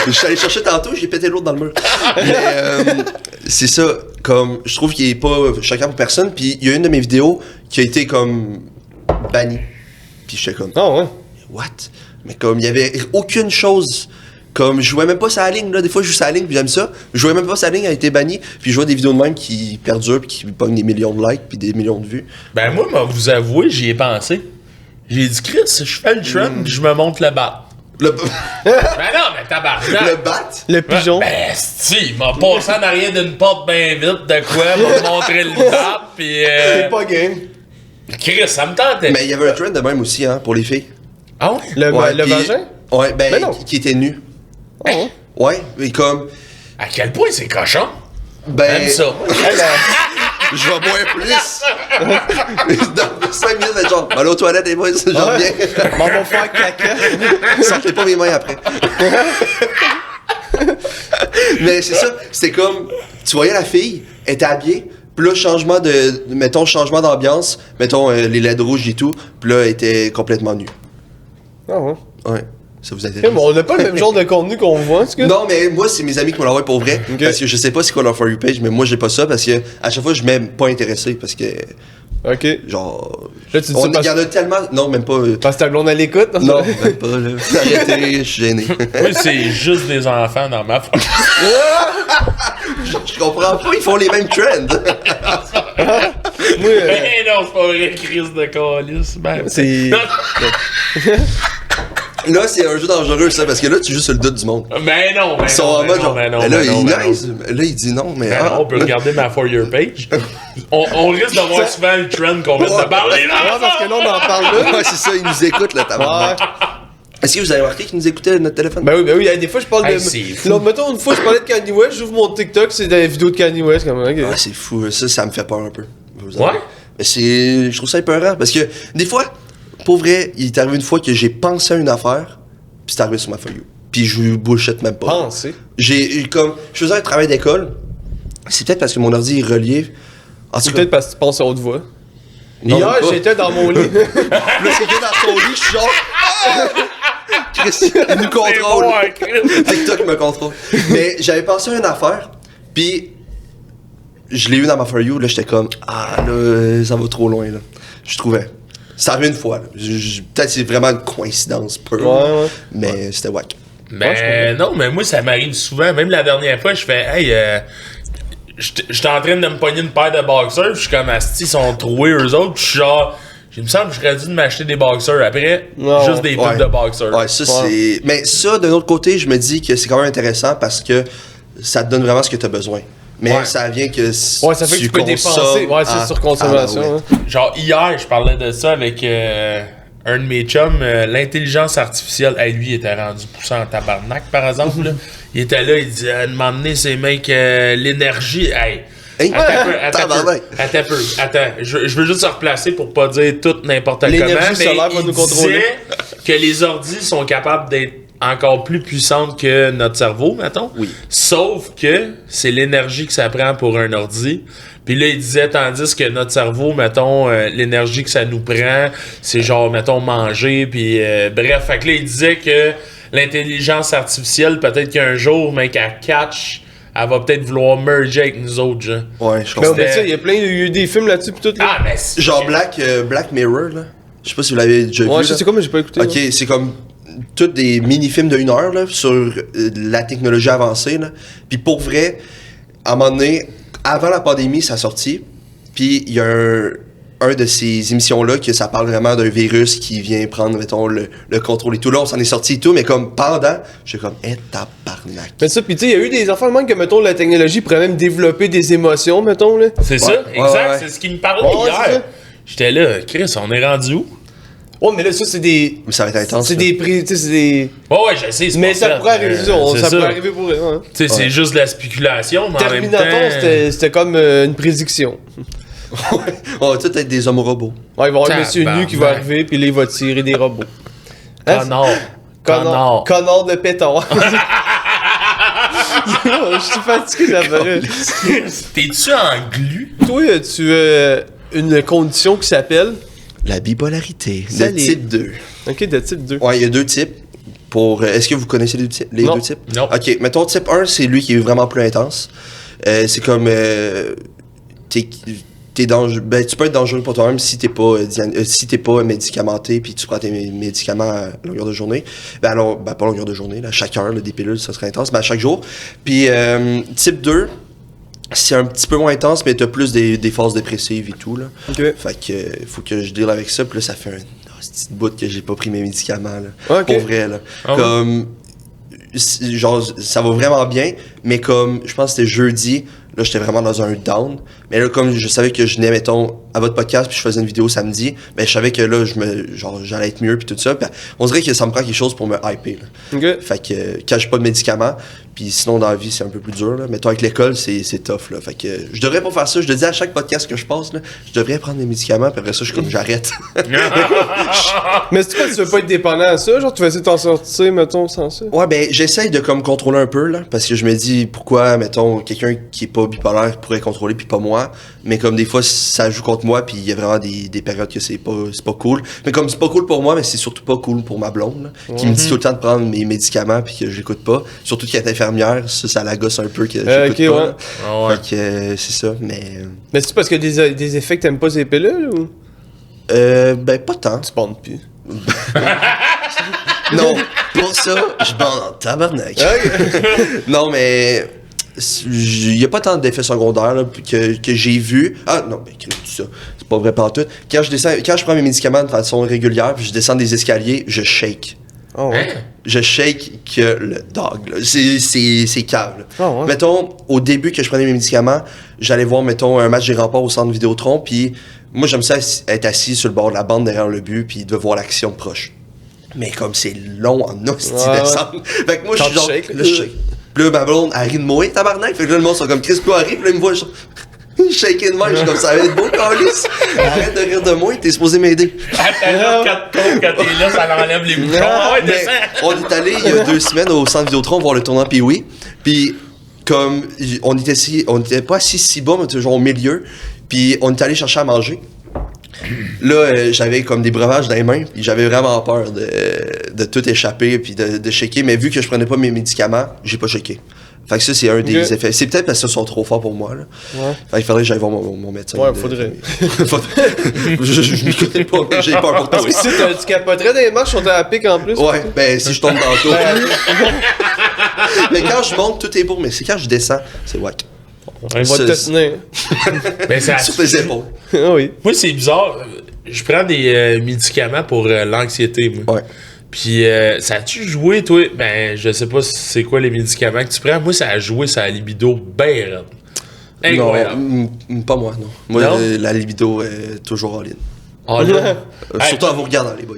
Je suis allé chercher tantôt, j'ai pété l'autre dans le mur. Mais, c'est ça, comme, je trouve qu'il est pas choquant pour personne. Puis, il y a une de mes vidéos qui a été comme bannie. Puis, j'étais comme, Ah ouais. what? Mais comme, il y avait aucune chose. Comme, je jouais même pas sa ligne, là. Des fois, je joue sa ligne, puis j'aime ça. Je jouais même pas sa ligne, elle a été bannie. Puis je vois des vidéos de même qui perdurent, puis qui pognent des millions de likes, puis des millions de vues. Ben, moi, vous avouer, j'y ai pensé. J'ai dit, Chris, je fais le trend, puis je me monte le bat. Le, Ben non, mais tabarnak. le bat? Le pigeon. Ben, si, il m'a passé en arrière d'une porte bien vite, de quoi, m'a montré le bat, pis C'est pas game. Chris, ça me tentait. Mais il y avait un trend de même aussi, hein, pour les filles. Ah ouais? Le Puis- vagin? Ouais, ben, Ben non. qui était nu. Oh, ouais. Ouais, et comme, À quel point c'est cochon? ben, J'aime ça. je vais boire plus. Dans 5 minutes, être genre, aller aux toilettes et moi, je reviens. M'en va faire caca. Sortez pas mes mains après. Mais c'est ça, c'était comme, tu voyais la fille, elle était habillée, puis là, changement d'ambiance, mettons les LED rouges et tout, puis là, elle était complètement nue. Ah ouais. Ouais, ça vous intéresse? Okay, mais on n'a pas le même genre de contenu qu'on voit, en tout cas. Non, mais moi, c'est mes amis qui me l'envoient pour vrai. Ok. Parce que je sais pas c'est quoi leur For You page, mais moi, j'ai pas ça parce que à chaque fois, je m'aime pas intéressé parce que, Ok. genre. Là, tu dis Il ça y en a tellement. Non, même pas. parce que ta blonde à l'écoute? Non, même pas, là. Arrêtez, je suis gêné. Moi, c'est juste des enfants dans ma famille. Je comprends pas, ils font les mêmes trends. Moi, Eh non, c'est pas vrai, crise de calice. Ben, c'est. Là, c'est un jeu dangereux, ça, parce que là, tu joues sur le doute du monde. Ben non, ben Ils sont non, en ben mode non, genre. ben non, là, ben non, il ben non. niaise. Là, il dit non, mais. Ben non, on peut regarder ma For Your page. On risque d'avoir souvent le trend qu'on vient de parler là. Ouais, parce que là, on en parle là. Ouais, c'est ça, ils nous écoutent, là, tabarnak. Ouais. Est-ce que vous avez remarqué qu'ils nous écoutaient notre téléphone? Ben oui, des fois je parle Hey, de. c'est fou. Là, mettons, une fois je parlais de Kanye West, j'ouvre mon TikTok, c'est des vidéos de Kanye West, comme ok. Ah, c'est fou, ça me fait peur un peu. Vous Ouais? avouez. Mais je trouve ça épeurant parce que des fois, pour vrai, il est arrivé une fois que j'ai pensé à une affaire, puis c'est arrivé sur ma For You. Puis je bullshit même pas. Penser. Je faisais un travail d'école, c'est peut-être parce que mon ordi est relié. En tout C'est cas, peut-être parce que tu penses à haute voix. non, Hier, pas. j'étais dans mon lit. Là, c'est que dans son lit, je suis genre. Chris, il nous contrôle. bon, hein, Chris. TikTok me contrôle. Mais j'avais pensé à une affaire, puis je l'ai eu dans ma For You, là, j'étais comme, ah, là, ça va trop loin, là. Je trouvais. Ça arrive une fois, là. Peut-être que c'est vraiment une coïncidence pure, Ouais. mais c'était wack. Mais non, mais moi, ça m'arrive souvent. Même la dernière fois, je fais, hey, j'étais en train de me pogner une paire de boxers, je suis comme, asti, ils sont troués eux autres, je suis genre, il me semble que j'aurais dû m'acheter des boxers après, Non. juste des pubs de boxers. Ouais, ça, c'est. Mais ça, d'un autre côté, je me dis que c'est quand même intéressant parce que ça te donne vraiment ce que tu as besoin. Mais Ouais. ça vient que. Ouais, ça fait que tu peux dépenser. Ouais, c'est sur consommation. Hein. Genre, hier, je parlais de ça avec un de mes chums, l'intelligence artificielle, lui, il était rendu poussé en tabarnak, par exemple. Là. Il était là, il disait, à demander ces mecs l'énergie. Hey, Hein? Attends un peu. Je veux juste se replacer pour pas dire tout n'importe comment. L'énergie Mais solaire va il nous contrôler. disait que les ordis sont capables d'être encore plus puissantes que notre cerveau, mettons. Oui. Sauf que c'est l'énergie que ça prend pour un ordi. Puis là, il disait, tandis que notre cerveau, mettons, l'énergie que ça nous prend, c'est genre, mettons, manger, puis bref. Fait que là, il disait que l'intelligence artificielle, peut-être qu'un jour, mec, elle catch, elle va peut-être vouloir merger avec nous autres, genre. Ouais, je Mais comprends. mais ça, il y a eu des films là-dessus pis tout. Là. Ah, mais c'est... Genre Black Mirror, là. Je sais pas si vous l'avez déjà vu. Ouais, là. je sais quoi, mais j'ai pas écouté. Ok, c'est comme tous des mini-films de 1 heure là, sur la technologie avancée. Là. Puis pour vrai, à un moment donné, avant la pandémie, ça a sorti. Puis il y a un de ces émissions-là que ça parle vraiment d'un virus qui vient prendre, mettons, le contrôle et tout. Là, on s'en est sorti et tout, mais comme pendant, j'étais comme, tabarnak. Mais ça, pis tu sais, il y a eu des enfants même que, mettons, la technologie pourrait même développer des émotions, mettons, là. C'est ça, Ouais, exact. ouais. C'est ce qu'il me parlait Ouais, c'est hier. ça. J'étais là, Chris, on est rendu où? Ouais, mais là, ça, c'est des. Mais ça va être intense. C'est là. des prix, tu sais, c'est des. Ouais, je sais, c'est Mais pas ça fait, pourrait arriver, ça c'est pourrait arriver pour eux, hein. Tu sais, c'est juste de la spéculation, mais Terminator, en même temps... c'était comme une prédiction. On va tous être des hommes robots. Ouais, il va y avoir un monsieur nu qui va Tabarnak. arriver, puis là, il va tirer des robots. Hein? Connard. Connard de pétard. Je suis fatigué d'après. T'es-tu en glu? Toi, tu as une condition qui s'appelle. La bipolarité. Ça, Le les- type 2. Ok, de type 2. Ouais, il y a deux types. Est-ce que vous connaissez les Non. deux types? Non. Ok, mettons type 1, c'est lui qui est vraiment plus intense. C'est comme. ben, tu peux être dangereux pour toi-même si t'es pas médicamenté puis tu prends tes médicaments à longueur de journée. Ben alors, ben pas longueur de journée, là, chaque heure, là, des pilules, ça serait intense, ben chaque jour. Puis type 2, c'est un petit peu moins intense, mais t'as plus des phases dépressives et tout, là. Ok. Fait que faut que je deal avec ça, puis là, ça fait un petit bout que j'ai pas pris mes médicaments, là. Ok. Pour vrai, là. Ah ouais? Comme, genre, ça va vraiment bien, mais comme, je pense que c'était jeudi, là, j'étais vraiment dans un down. Mais là, comme je savais que je venais, mettons, à votre podcast, puis je faisais une vidéo samedi, ben, je savais que là, j'allais être mieux, puis tout ça. Puis on dirait que ça me prend quelque chose pour me hyper, là. Ok. Fait que, quand j'ai pas de médicaments, puis sinon, dans la vie, c'est un peu plus dur, là. Mettons, avec l'école, c'est tough, là. Fait que, je devrais pas faire ça. Je te dis à chaque podcast que je passe, là, je devrais prendre mes médicaments, puis après ça, je suis comme, j'arrête. Mais c'est quoi, tu veux pas être dépendant à ça? Genre, tu vas essayer de t'en sortir, mettons, sans ça? Ouais, ben, j'essaye de comme contrôler un peu, là, parce que je me dis, pourquoi, mettons, quelqu'un qui est pas bipolaire pourrait contrôler, puis pas moi. Mais comme des fois, ça joue contre moi, puis il y a vraiment des périodes que c'est pas cool. Mais comme c'est pas cool pour moi, mais c'est surtout pas cool pour ma blonde, là, qui me dit tout le temps de prendre mes médicaments, puis que j'écoute pas. Surtout qu'elle est infirmière, ça la gosse un peu que j'écoute ok, pas. ouais. Là. Ah ouais. Fait que c'est ça, mais. Mais c'est parce que des effets que t'aimes pas ces pilules ou? Ben, pas tant. Tu bandes plus. Non, pour ça, je bande en tabarnak. Non, mais il y a pas tant d'effets secondaires là, que j'ai vu. Ah non, ben tout ça, c'est pas vrai partout. Quand je prends mes médicaments de façon régulière, puis je descends des escaliers, je shake. Oh, ouais. Je shake que le dog. Là. C'est cave. Là. Oh, ouais. Mettons, au début que je prenais mes médicaments, j'allais voir, mettons, un match des Remparts au centre Vidéotron, puis moi, j'aime ça être assis sur le bord de la bande derrière le but, puis de voir l'action proche. Mais comme c'est long en hostie descendre. Fait que moi, je suis genre. shake, Là, je shake. Puis là, ma blonde, elle rit de moi, tabarnak. Fait que là, le monde sont comme Chris arrive, puis là, ils me voient, je shake de même, je suis comme ça va être beau, Carlis. Arrête de rire de moi, t'es supposé m'aider. Attends, quand t'es là, ça leur enlève les bouchons. Ah ouais, Mais descends. on est allé il y a 2 semaines au centre Vidéotron voir le tournant Pee-Wee. Puis comme on était pas assis si bas, mais on était genre au milieu. Puis on est allé chercher à manger. Là, j'avais comme des breuvages dans les mains, puis j'avais vraiment peur de tout échapper puis de shaker. Mais vu que je prenais pas mes médicaments, j'ai pas shaké. Fait que ça, c'est un des effets. C'est peut-être parce que ça sont trop forts pour moi, là. Ouais. Fait qu'il faudrait que j'aille voir mon médecin. Ouais, faudrait. je m'y connais pas, mais j'ai peur pour toi. Parce que si tu capoterais des marches, on t'a à pic en plus. Ouais, ben si je tombe dans le tour. Mais quand je monte, tout est beau, mais c'est quand je descends, c'est wack. On va te tenir. Ben, ça- Sur tes épaules. Ah oui. Moi, c'est bizarre. Je prends des médicaments pour l'anxiété, moi. Ouais. Puis, ça a-tu joué, toi? Ben, je sais pas c'est quoi les médicaments que tu prends. Moi, ça a joué sa libido bien raide. Incroyable. Non, pas moi, non. Moi, Non? la libido est toujours en ligne. Ah, là. Surtout en vous regardant, les boys.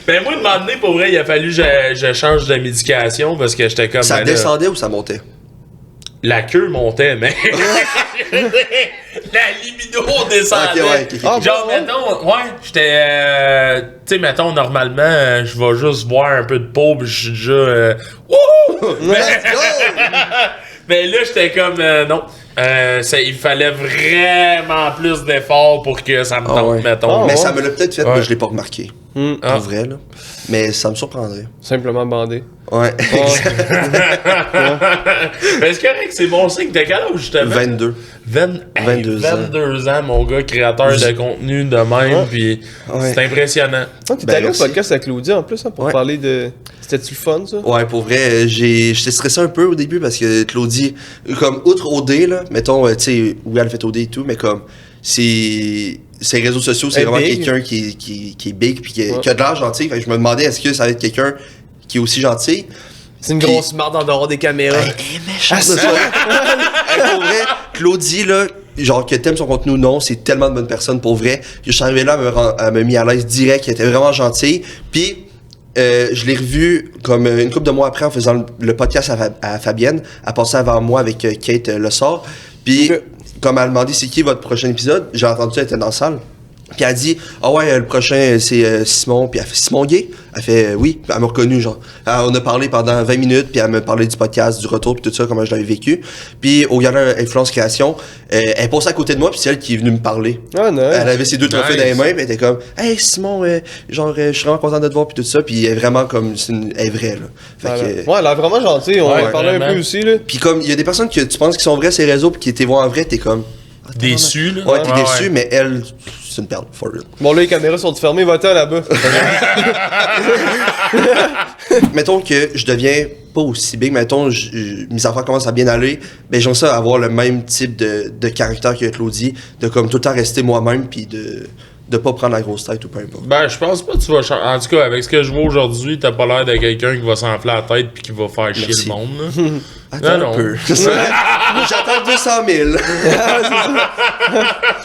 Ben, moi, de moment donné, pour vrai, il a fallu que je change de médication parce que j'étais comme. Ça ben, là, descendait ou ça montait? la queue montait, mais. La libido descendait. Ok. Ah, Genre, ouais. mettons, ouais, j'étais. Tu sais, mettons, normalement, je vais juste voir un peu de peau, pis je suis déjà. Wouhou! Let's go! Mais là, j'étais comme. Non. Il fallait vraiment plus d'efforts pour que ça me Ah tente, ouais. mettons. Mais ouais. ça me l'a peut-être fait, Ouais. mais je l'ai pas remarqué. Ah. En vrai, là. Mais ça me surprendrait. Simplement bandé. Ouais. Mais c'est correct, c'est bon signe. T'as quel âge, justement? 22. 22 ans. 22 ans, mon gars, créateur de contenu de même, puis Ouais. c'est impressionnant. Ah, t'es Ben, allé au merci. podcast avec Claudia en plus, hein, pour Ouais. parler de. C'était-tu le fun, ça? Ouais, pour vrai, j'étais stressé un peu au début parce que Claudie, comme outre OD, là, mettons, tu sais, oui, elle fait OD et tout, mais comme, ses réseaux sociaux, c'est Elle est vraiment big. quelqu'un qui est big puis qui Ouais. a de l'air gentil. Fait que je me demandais, est-ce que ça va être quelqu'un qui est aussi gentil? C'est une Puis- grosse marde en dehors des caméras. Méchant de ça. Hey, pour vrai, Claudie, là, genre, que t'aimes son contenu ou non, c'est tellement de bonne personne, pour vrai. Je suis arrivé là, elle m'a mis à l'aise direct, elle était vraiment gentille. Puis, je l'ai revu comme une couple de mois après en faisant le podcast à Fabienne. Elle passait avant moi avec Kate Le Sort. Puis, Ok. comme elle m'a demandé c'est qui votre prochain épisode, j'ai entendu ça, elle était dans la salle. Puis elle dit, ah ouais, le prochain, c'est Simon. Puis elle fait, Simon Gay? Elle fait, oui. Puis elle m'a reconnu, genre. On a parlé pendant 20 minutes, puis elle me parlait du podcast, du retour, puis tout ça, comment je l'avais vécu. Puis au Gala Influence Création, elle passait à côté de moi, puis c'est elle qui est venue me parler. Ah, non. Elle avait ses 2 trophées Nice. dans les mains, puis elle était comme, hey Simon, je suis vraiment content de te voir, puis tout ça. Puis elle est vraiment comme, elle est vraie, là. Fait que, Ouais, elle a l'air vraiment gentille. On Ouais, en parlait un vraiment. peu aussi, là. puis comme, il y a des personnes que tu penses qui sont vraies sur les réseaux, puis qui étaient voir en vrai, t'es comme... ah, Déçu, là. Ouais, t'es déçu, mais elle, c'est une perle, for real. Bon, là, les caméras sont fermées, va-t'en là-bas. Mettons que je deviens pas aussi big, mettons, mes affaires commencent à bien aller, ben j'aime ça avoir le même type de caractère que Claudie, de comme tout le temps rester moi-même, puis de pas prendre la grosse tête ou peu importe. Ben, je pense pas que tu vas changer. En tout cas, avec ce que je vois aujourd'hui, t'as pas l'air de quelqu'un qui va s'enfler la tête puis qui va faire chier Merci. le monde, là. Attends Non, un peu. J'attends 200 000.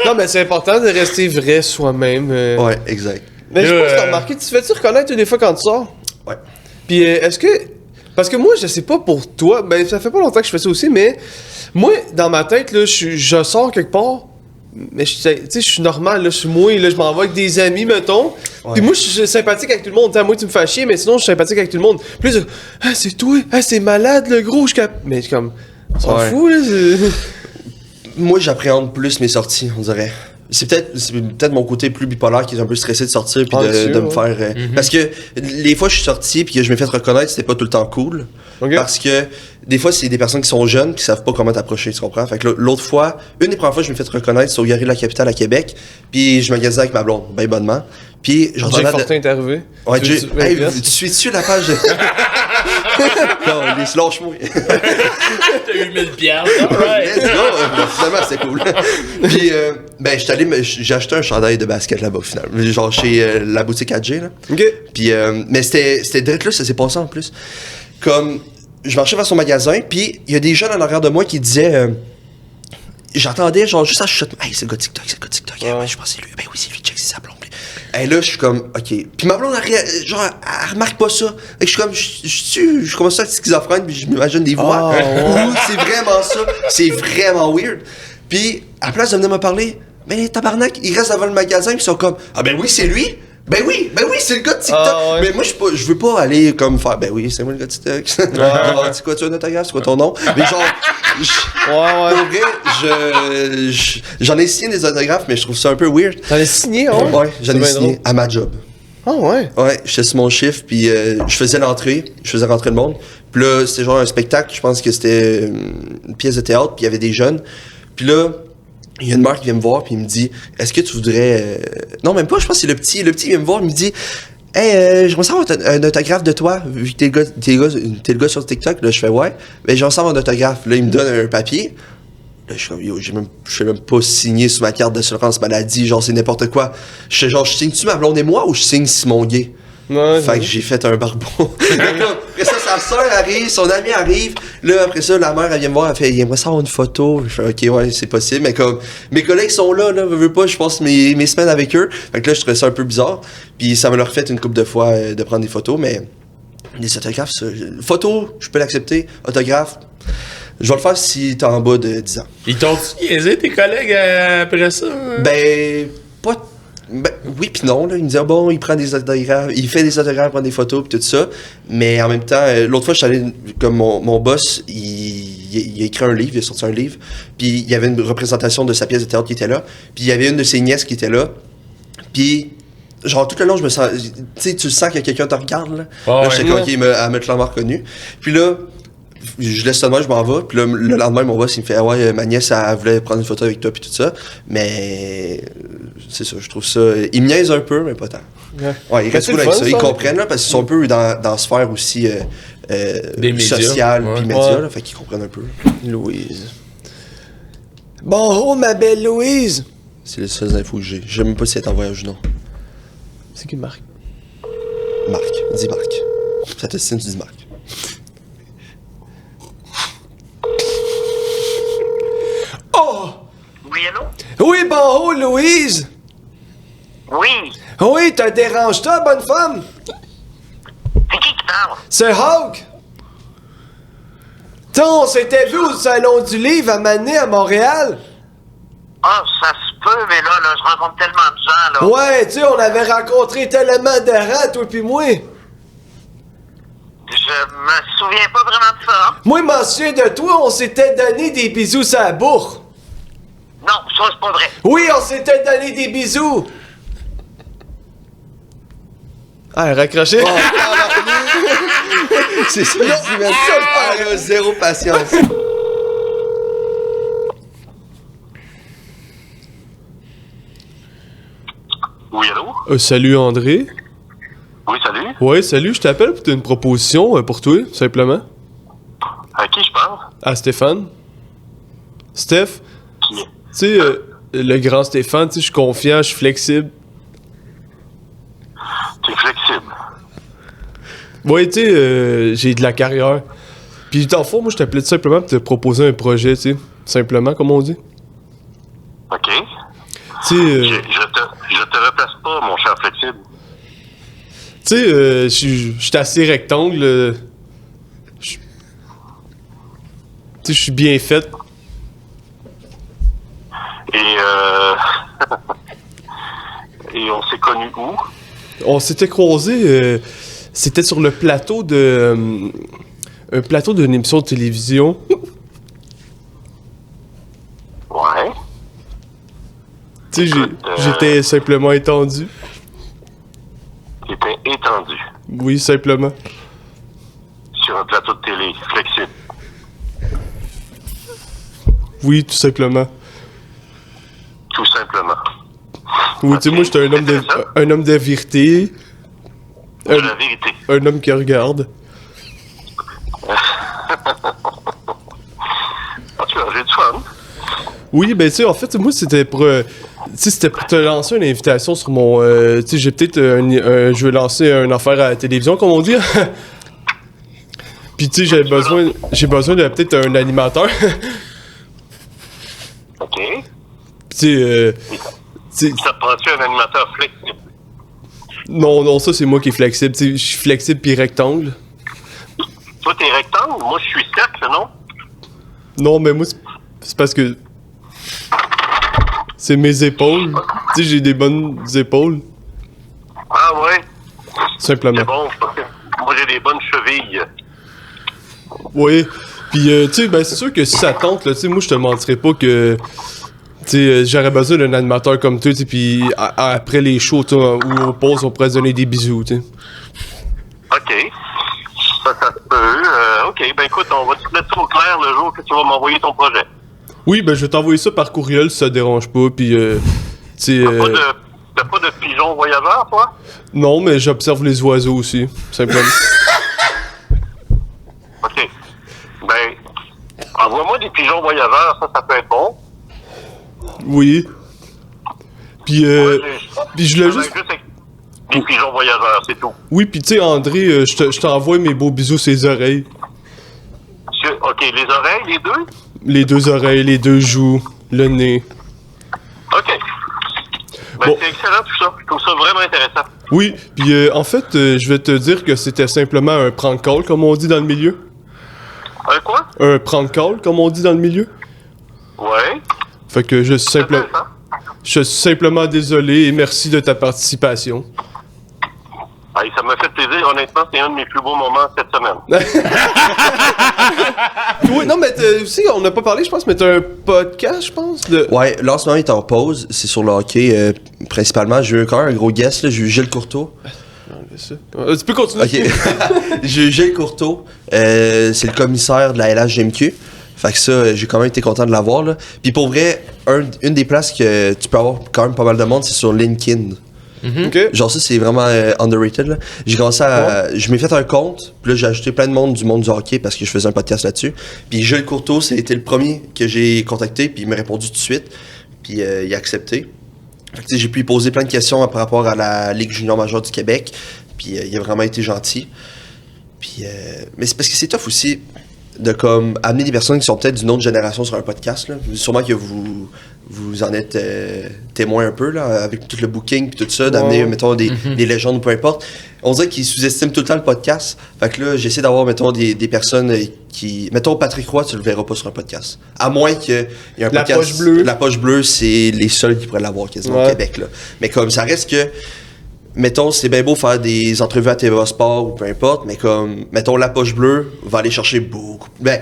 Non, mais c'est important de rester vrai soi-même. Ouais, exact. Mais je pense que t'as remarqué, tu te fais-tu reconnaître des fois quand tu sors? Ouais. Puis est-ce que... Parce que moi, je sais pas pour toi, ben ça fait pas longtemps que je fais ça aussi, mais moi, dans ma tête, là, je sors quelque part, mais tu sais, je suis normal, là, je suis moi, là, je m'en vais avec des amis, mettons. Puis moi, je suis sympathique avec tout le monde. T'sais, moi, tu me fais chier, mais sinon, je suis sympathique avec tout le monde. Puis là, ah, c'est toi, ah, c'est malade, le gros, mais je comme... On s'en Ouais. fout, là. Moi, j'appréhende plus mes sorties, on dirait. C'est peut-être mon côté plus bipolaire qui est un peu stressé de sortir puis Anxieux, de me ouais. faire... Parce que les fois que je suis sorti puis que je me fais reconnaître, c'était pas tout le temps cool. Ok. Parce que des fois, c'est des personnes qui sont jeunes qui savent pas comment t'approcher, tu comprends? Fait que l'autre fois, une des premières fois que je me fais reconnaître, c'est au Galerie de la Capitale à Québec. Puis je magasais avec ma blonde, ben bonnement. Puis j'entendais... Jake Fortin est arrivé. Ouais, Tu- Jay, tu- hey, yes. tu suis-tu la page de... Non, lâche-moi. T'as eu 1000 piastres, alright. Let's go! Finalement, c'était cool. Puis, ben, j'ai acheté un chandail de basket là-bas, finalement. Genre chez la boutique AJ, là. Ok. Puis, mais c'était direct là, ça s'est passé en plus. Comme, je marchais vers son magasin, puis il y a des jeunes en arrière de moi qui disaient... j'entendais, genre, juste à chuchotement, hey, c'est le gars TikTok, c'est le gars TikTok. Ouais. Ouais, je pense que c'est lui. Ben oui, c'est lui, check, c'est sa blonde. Et là, je suis comme, OK. Puis ma blonde, genre, elle remarque pas ça. Et je suis comme, je commence à être schizophrène, puis je m'imagine des voix. Ah, ouais. C'est vraiment ça. C'est vraiment weird. Puis, à la place de venir me parler, mais tabarnak, ils restent devant le magasin, puis ils sont comme, ah ben oui, c'est lui. Ben oui, c'est le gars de TikTok. Ah, ouais. Mais moi, je veux pas aller comme faire, ben oui, c'est moi le gars de TikTok. Genre, c'est quoi, tu as un autographe, c'est quoi ton nom? Mais genre, pour vrai, j'en ai signé des autographes, mais je trouve ça un peu weird. T'en as signé, hein? Ouais, j'en C'est ai bien signé drôle. à ma job. Ah ouais. Ouais, j'étais sur mon chiffre, puis je faisais l'entrée, je faisais rentrer le monde. Puis là, c'était genre un spectacle, je pense que c'était une pièce de théâtre, puis il y avait des jeunes. Puis là, il y a une mère qui vient me voir, puis il me dit, est-ce que tu voudrais... Non, même pas, je pense que c'est le petit. Le petit vient me voir, il me dit, hey, j'aimerais savoir un autographe de toi, vu que t'es le gars sur TikTok. Là, je fais, ouais. Ben, j'en savoir un autographe. Là, il me donne un papier. Là, je suis comme, yo, je sais même pas signer sur ma carte d'assurance maladie, genre, c'est n'importe quoi. Je sais, genre, je signe-tu ma blonde et moi, ou je signe Simon Gay? Ouais, Fait que j'ai fait un barbon. Après ça, sa soeur arrive, son ami arrive. Là, après ça, la mère, elle vient me voir, elle fait, il aimerait savoir une photo. Je fais, ok, ouais, c'est possible. Mais comme, mes collègues sont là, veux pas, je passe mes semaines avec eux. Fait que là, je trouvais ça un peu bizarre. Puis ça me leur fait une couple de fois de prendre des photos, mais des autographes, ça. Photo, je peux l'accepter. Autographe, je vais le faire si t'es en bas de 10 ans. Ils t'ont-tu niaisé, tes collègues, après ça? Ben, pas. Ben, oui pis non, là. Il me dit, ah bon, il prend des autographes, il fait des autographes, prend des photos pis tout ça. Mais en même temps, l'autre fois, je suis allé, comme mon boss, il a écrit un livre, il a sorti un livre. Puis il y avait une représentation de sa pièce de théâtre qui était là. Puis il y avait une de ses nièces qui était là. Puis, genre, tout le long, je me sens. Tu sais, tu sens que quelqu'un te regarde, là. Oh, Là, j'étais comme, ok, elle m'a clairement reconnu. Puis là, je laisse ça de moi, je m'en vais. Puis là, le lendemain, mon boss, il me fait, ah ouais, ma nièce, elle voulait prendre une photo avec toi, puis tout ça. Mais, c'est ça, je trouve ça. Il me niaise un peu, mais pas tant. Ouais, ils restent c'est cool le avec fun, ça. Ils ça. comprennent, là, parce qu'ils sont un peu dans la sphère aussi Des médias. sociale, Ouais. puis médias, Ouais. là. Fait qu'ils comprennent un peu. Louise. Bon, oh, ma belle Louise. C'est les seules infos que j'ai. Je sais même pas si elle est en voyage ou non. C'est qui Marc? Marc. Dis Marc. Ça te signe, tu dis Marc. Oh! Oui, allô? Oui, bon, oh, Louise! Oui. Oui, te dérange-toi, bonne femme? C'est qui parle? C'est Hawk! On s'était vu au Salon du Livre à Mané à Montréal. Ah, ça se peut, mais là, je rencontre tellement de ans, là. Ouais, tu sais, on avait rencontré tellement de rats, toi pis moi. Je me souviens pas vraiment de ça. Moi, je m'en souviens de toi, on s'était donné des bisous sur la bourre. Non, ça, c'est pas vrai. Oui, on s'était donné des bisous. Ah, raccroché. C'est ça, je dis, man. Ah, là, zéro patience. Oui, allô? Salut André. Oui, salut. Ouais, salut, je t'appelle pour une proposition pour toi, simplement. À qui je parle? À Stéphane. Steph, Qui? tu sais, le grand Stéphane, tu sais, je suis confiant, je suis flexible. T'es flexible. Ouais, tu sais, j'ai de la carrière. Puis, dans le fond, moi, je t'appelais tout simplement pour te proposer un projet, tu sais. Simplement, comme on dit. OK. Tu sais, Je te replace pas, mon cher flexible. tu sais, je suis assez rectangle. Tu sais, je suis bien fait. Et, Et on s'est connus où? On s'était croisés, c'était sur le plateau de... un plateau d'une émission de télévision. Ouais. Tu sais, j'étais simplement étendu. T'étais étendu Oui, simplement. sur un plateau de télé, flexible. Oui, tout simplement. Tout simplement. Oui, tu sais, moi, j'étais un homme de vérité. De la vérité. Un homme qui regarde. En tout cas, j'ai du fun. Oui, ben, tu sais, en fait, moi, c'était pour... tu sais, c'était pour te lancer une invitation sur mon... tu sais, j'ai peut-être je vais lancer une affaire à la télévision, comme on dit. Puis, tu sais, j'ai besoin de peut-être un animateur. OK. Tu sais, Ça te prend-tu un animateur flexible? non, ça, c'est moi qui est flexible. Tu sais, je suis flexible puis rectangle. Toi, t'es rectangle, moi, je suis cercle, non? Non, mais moi, c'est parce que... C'est mes épaules. Tu sais, j'ai des bonnes épaules. Ah ouais? Simplement. C'est bon, parce que moi, j'ai des bonnes chevilles. Oui. Puis, tu sais, ben, c'est sûr que si ça tente, là, tu sais, moi, je te mentirais pas que... Tu sais, j'aurais besoin d'un animateur comme toi, tu sais, puis après les shows, tu sais, ou aux pauses, on pourrait se donner des bisous, tu sais. OK. Ça se peut. OK, ben écoute, on va te mettre ça au clair le jour que tu vas m'envoyer ton projet. Oui, ben, je vais t'envoyer ça par courriel si ça te dérange pas, puis, tu sais... T'as pas de pigeon voyageur, toi? Non, mais j'observe les oiseaux aussi, simplement. OK. Ben, envoie-moi des pigeons voyageurs, ça peut être bon. Oui. Puis, Ouais, puis je l'ai juste... avec des pigeons voyageurs, c'est tout. Oui, puis tu sais, André, je t'envoie mes beaux bisous sur les oreilles. OK, les oreilles, les deux? Les deux oreilles, les deux joues, le nez. OK. Ben, Bon. c'est excellent tout ça. Je trouve ça vraiment intéressant. Oui, puis en fait, je vais te dire que c'était simplement un prank call, comme on dit dans le milieu. Un quoi? Un prank call, comme on dit dans le milieu. Ouais. Fait que je suis simplement désolé et merci de ta participation. Hey, ça m'a fait plaisir. Honnêtement, c'est un de mes plus beaux moments cette semaine. Oui, non, mais aussi, on n'a pas parlé, je pense, mais t'as un podcast, je pense, de... Ouais, là en ce moment il est en pause, c'est sur le hockey principalement. J'ai eu quand même un gros guest, là, j'ai eu Gilles Courteau. Tu peux continuer. Ok. J'ai eu Gilles Courteau, c'est le commissaire de la LHGMQ. Fait que ça, j'ai quand même été content de l'avoir, là. Puis pour vrai, une des places que tu peux avoir quand même pas mal de monde, c'est sur LinkedIn. Ok. Genre ça, c'est vraiment underrated, là. J'ai commencé à... Je m'ai fait un compte, puis là, j'ai ajouté plein de monde du hockey parce que je faisais un podcast là-dessus. Puis Gilles Courteau, c'était le premier que j'ai contacté, puis il m'a répondu tout de suite. Puis il a accepté. Fait que, tu sais, j'ai pu lui poser plein de questions par rapport à la Ligue junior majeure du Québec. Puis il a vraiment été gentil. Puis... mais c'est parce que c'est tough aussi de comme amener des personnes qui sont peut-être d'une autre génération sur un podcast, là. Sûrement que vous en êtes témoin un peu, là, avec tout le booking puis tout ça, d'amener, mettons, des légendes ou peu importe. on dirait qu'ils sous-estiment tout le temps le podcast. Fait que là, j'essaie d'avoir, mettons, des personnes qui... Mettons, Patrick Roy, tu le verras pas sur un podcast. À moins qu'il y ait un podcast... Poche bleue. La Poche Bleue, c'est les seuls qui pourraient l'avoir quasiment au Québec, là. Mais comme, ça reste que... Mettons, c'est bien beau faire des entrevues à TVA Sport ou peu importe, mais comme, mettons, La Poche Bleue va aller chercher beaucoup... Ben,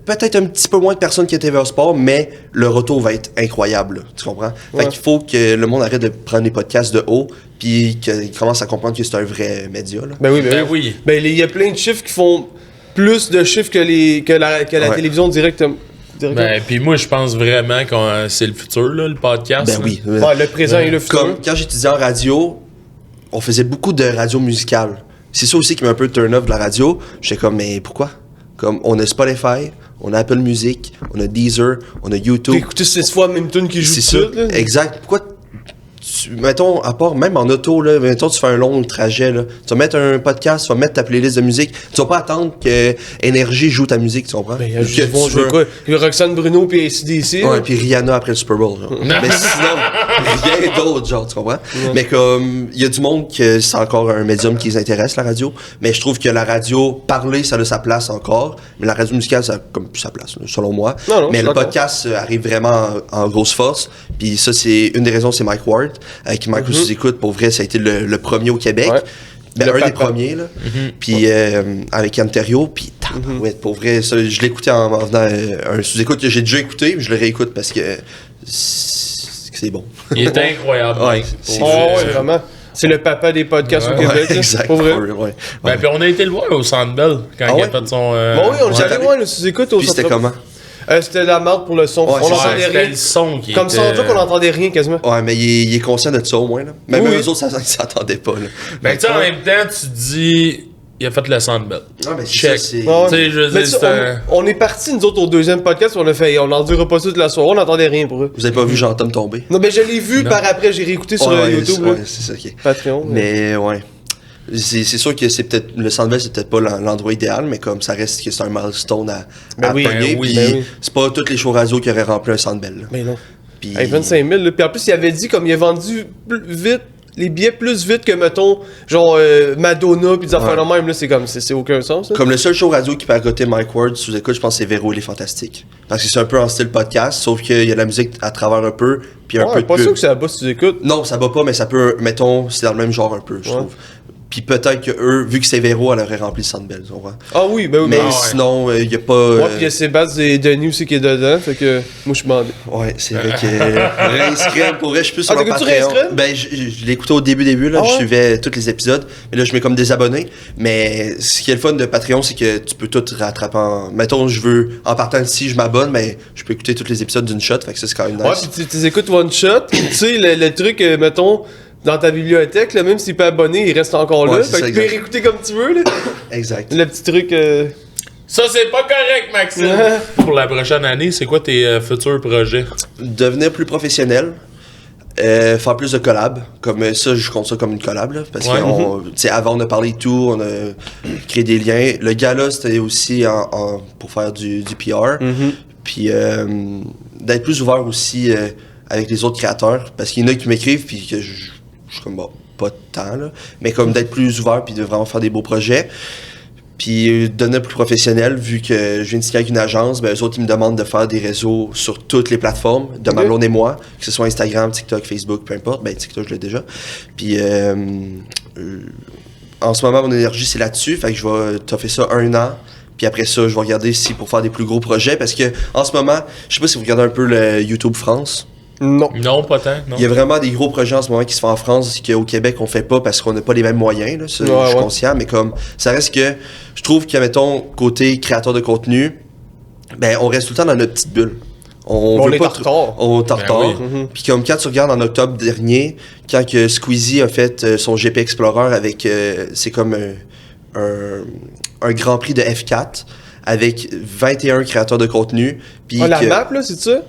peut-être un petit peu moins de personnes qu'à TVA Sport, mais le retour va être incroyable, là, tu comprends? Fait qu'il faut que le monde arrête de prendre les podcasts de haut, puis qu'il commence à comprendre que c'est un vrai média, là. Ben oui, Ben oui. Ben, il y a plein de chiffres qui font plus de chiffres que la télévision directement. Ben, puis moi, je pense vraiment que c'est le futur, là, le podcast. Ben là. oui. Ouais, le présent et le futur. Comme quand j'étudiais en radio, on faisait beaucoup de radio musicale. C'est ça aussi qui m'a un peu turn off de la radio. J'étais comme, mais pourquoi? Comme, on a Spotify, on a Apple Music, on a Deezer, on a YouTube. T'as écouté 6 fois la même tune qui joue C'est tout ça, de suite, là. exact. Pourquoi mettons, à part, même en auto, là, mettons, tu fais un long trajet, là, tu vas mettre un podcast, tu vas mettre ta playlist de musique, tu vas pas attendre que Énergie joue ta musique, tu comprends? Ben, Ou que ils vont tu jouer veux- quoi? Il y a Roxane Bruno puis ACDC. Ouais, puis Rihanna après le Super Bowl, genre. Mais sinon, rien d'autre, genre, tu comprends? Mais comme, il y a du monde que c'est encore un médium qui les intéresse, la radio. Mais je trouve que la radio, parler, ça a sa place encore. Mais la radio musicale, ça a comme plus sa place, là, selon moi. Non, mais je suis le d'accord. podcast arrive vraiment en grosse force. Puis ça, c'est une des raisons, c'est Mike Ward, avec Mike sous-écoute. Pour vrai, ça a été le premier au Québec. Ouais. Ben, Le un des papa. premiers, là. Puis avec Yann Terriot, puis ouais, pour vrai, ça, je l'écoutais en venant un sous-écoute que j'ai déjà écouté, mais je le réécoute parce que c'est bon. Il est incroyable. Ouais, Mike. c'est Pour Oh, vrai. ouais, vraiment. C'est le papa des podcasts au Ouais, Québec. là. exact. Pour vrai. Ouais. Ben, puis on a été le voir au Centre Bell quand Ah il a ouais? fait son. Bon, oui, on le Ouais. savait, ouais, le sous-écoute au Puis c'était centre- comment? C'était la merde pour le son. Ouais, On c'est ça. n'entendait c'était rien. le son qui Comme était... ça, on dirait qu'on n'entendait rien quasiment. Ouais, mais il est conscient de ça au moins, là. Même Oui. eux autres, ça s'entendait pas, là. Ben, tu sais, en même temps, tu te dis, il a fait le Centre Bell. Non, mais Check. c'est Ouais. Tu sais, je veux Mais dire, ça, c'était... on est partis, nous autres, au deuxième podcast, on a fait, on n'endurera pas toute la soirée, on n'entendait rien pour eux. Vous avez pas vu Jean-Tom tomber? Non, mais je l'ai vu Non. par après, j'ai réécouté sur Ouais, YouTube, ouais, là. c'est ça, ok. Patreon. Mais ouais. C'est sûr que c'est peut-être le Centre Bell, c'est peut-être pas l'endroit idéal, mais comme ça reste que c'est un milestone à Ben oui, pogner, ben oui, puis ben oui. c'est pas toutes les shows radio qui auraient rempli un Centre Bell, là. Mais non. Puis Hey, 25 000, là. Puis en plus, il avait dit, comme il a vendu vite, les billets plus vite que, mettons, genre Madonna, puis des affaires de même, là, c'est comme, c'est aucun sens, là. comme le seul show radio qui peut à côté Mike Ward sous écoute, je pense que c'est Véro et les Fantastiques. Parce que c'est un peu en style podcast, sauf qu'il y a de la musique à travers un peu, puis un Ouais, peu de pas pub. sûr que c'est là-bas si tu écoutes. Non, ça va pas, mais ça peut, mettons, c'est dans le même genre un peu, je Ouais. trouve. Puis peut-être que eux, vu que c'est Véro, elle aurait rempli le Centre Bell, tu comprends? Ah oui, ben oui. Mais ben oui. sinon, il y a pas... Ouais, puis il y a Sébastien et Denis aussi qui est dedans, fait que moi je suis bandé. Ouais, c'est vrai que Rince Crème, pour vrai, je suis plus sur Ah, leur t'écoutes-tu Rince Patreon. Crème? Ben, je l'écoutais au début, là, Ah je ouais? suivais tous les épisodes, mais là, je mets comme des abonnés. Mais ce qui est le fun de Patreon, c'est que tu peux tout rattraper en... Mettons, je veux, en partant d'ici, je m'abonne, mais je peux écouter tous les épisodes d'une shot, fait que ça, c'est quand même nice. Ouais, puis tu écoutes one shot, tu sais, le truc, mettons, dans ta bibliothèque, là, même s'il peut abonner, il reste encore Ouais, là. c'est Fait ça, que tu peux y exact. réécouter comme tu veux, là. Exact. Le petit truc. Ça, c'est pas correct, Maxime. Pour la prochaine année, c'est quoi tes futurs projets? Devenir plus professionnel. Faire plus de collabs, comme ça, je compte ça comme une collab, là, parce Ouais. que tu sais, avant on a parlé de tout, on a créé des liens. Le gala, c'était aussi pour faire du PR, puis d'être plus ouvert aussi avec les autres créateurs, parce qu'il y en a qui m'écrivent, puis que je suis comme, bon, pas de temps, là, mais comme d'être plus ouvert, puis de vraiment faire des beaux projets. Puis devenir plus professionnel, vu que je viens de signer avec une agence, ben eux autres, ils me demandent de faire des réseaux sur toutes les plateformes, de ma blonde et moi, que ce soit Instagram, TikTok, Facebook, peu importe. Ben TikTok, je l'ai déjà. Puis en ce moment, mon énergie, c'est là-dessus. Fait que je vais toffer ça 1 an. Puis après ça, je vais regarder si pour faire des plus gros projets. Parce que en ce moment, je sais pas si vous regardez un peu le YouTube France. Non. Non, pas tant, non. Il y a vraiment des gros projets en ce moment qui se font en France qu'au Québec on fait pas parce qu'on n'a pas les mêmes moyens, là, ça, Ouais, je suis ouais. conscient, mais comme ça reste que je trouve que mettons côté créateur de contenu, ben on reste tout le temps dans notre petite bulle. On veut est pas en retard. On est en retard. oui. Puis comme quand tu regardes en octobre dernier, quand que Squeezie a fait son GP Explorer avec c'est comme un grand prix de F4 avec 21 créateurs de contenu, puis Ah, la que- map, là, c'est ça?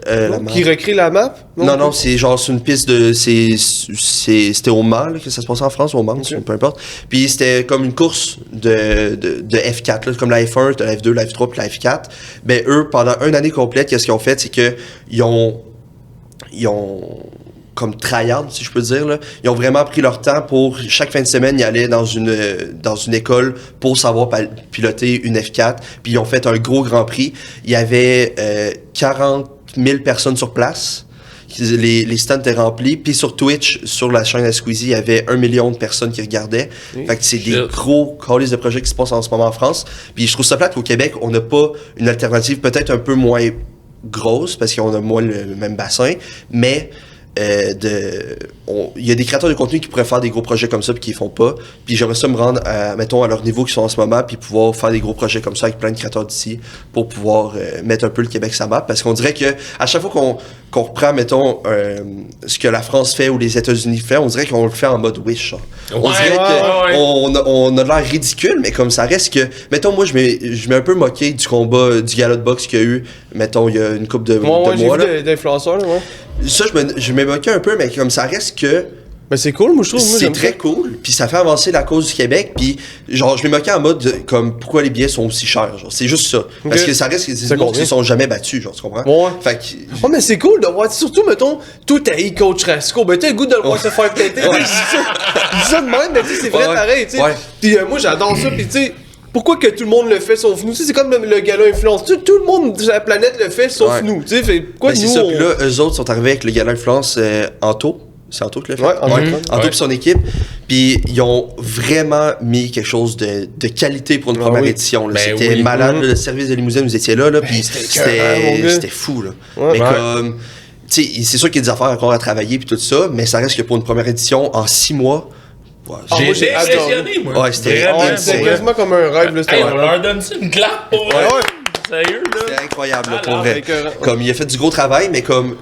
la Non? map. Qui recrée la map? Non, c'est genre sur une piste de. C'était au Mans là, que ça se passait en France, au Mans, peu importe. Puis c'était comme une course de F4, là, comme la F1, la F2, la F3 puis la F4. Ben eux, pendant une année complète, qu'est-ce qu'ils ont fait, c'est que ils ont comme tryhard, si je peux dire, là. Ils ont vraiment pris leur temps pour, chaque fin de semaine, ils allaient dans une école pour savoir piloter une F4, puis ils ont fait un gros Grand Prix. Il y avait 40 000 personnes sur place. Les stands étaient remplis. Puis sur Twitch, sur la chaîne à Squeezie, il y avait 1 million de personnes qui regardaient. Fait que c'est des gros calices de projets qui se passent en ce moment en France. Puis je trouve ça plate qu'au Québec, on n'a pas une alternative peut-être un peu moins grosse, parce qu'on a moins le même bassin, mais il y a des créateurs de contenu qui pourraient faire des gros projets comme ça puis qui les font pas. Puis j'aimerais ça me rendre mettons à leur niveau qu'ils sont en ce moment puis pouvoir faire des gros projets comme ça avec plein de créateurs d'ici pour pouvoir mettre un peu le Québec sur la map, parce qu'on dirait que à chaque fois qu'on reprend mettons ce que la France fait ou les États-Unis font, on dirait qu'on le fait en mode wish. Genre. On dirait on a l'air ridicule, mais comme ça reste que mettons moi je m'ai un peu moqué du combat du gala de boxe qu'il y a eu mettons il y a une couple de mois là. D'influenceurs là, ouais. Ça, je m'ai moqué un peu, mais comme ça reste que... Mais c'est cool, moi, je trouve. C'est très cool, puis ça fait avancer la cause du Québec, puis genre, je m'ai moqué en mode, comme, pourquoi les billets sont aussi chers, genre, c'est juste ça. Okay. Parce que ça reste que des gens qui sont jamais battus, genre, tu comprends? Ouais. Fait que... Oh, mais c'est cool de voir, surtout, mettons, tout à coach Rasco, ben t'as le goût de le voir se faire péter. Je dis ça de même, mais tu sais, c'est vrai pareil, tu sais. Puis moi, j'adore ça, puis tu sais... Pourquoi que tout le monde le fait sauf nous? Tu sais, c'est comme le gala influence. Tout le monde sur la planète le fait sauf nous. Tu sais, fait pourquoi nous? C'est ça. Puis là, eux autres sont arrivés avec le gala influence Anto. C'est Anto qui l'a fait? Ouais, Anto pis son équipe. Puis ils ont vraiment mis quelque chose de qualité pour une première édition. Là. C'était malade. Le service de limousine, vous étiez là. Puis c'était fou. Là. Mais comme... Tu sais, c'est sûr qu'il y a des affaires encore à travailler puis tout ça, mais ça reste que pour une première édition, en 6 mois... Ouais, j'ai été impressionné, moi. Ouais, c'était quasiment comme un rêve. Là, on leur donne ça une clap pour sérieux, là. C'était incroyable, là, pour vrai. Comme il a fait du gros travail, mais comme...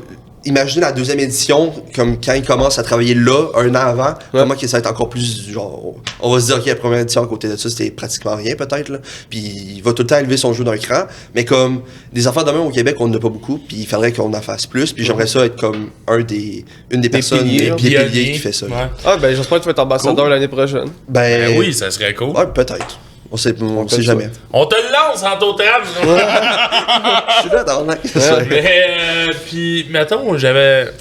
Imaginez la deuxième édition, comme quand il commence à travailler là, un an avant, comment que ça va être encore plus, genre, on va se dire, ok, la première édition à côté de ça, c'était pratiquement rien, peut-être, là. Puis il va tout le temps élever son jeu d'un cran, mais comme, des affaires de même au Québec, on n'en a pas beaucoup, puis il faudrait qu'on en fasse plus, puis j'aimerais ça être comme une des personnes, des piliers qui fait ça. Ah, ben, j'espère que tu vas être ambassadeur l'année prochaine. Ben oui, ça serait cool. Ouais, peut-être. On sait jamais. On te le lance en totram. Je suis là dans mais puis mettons, j'avais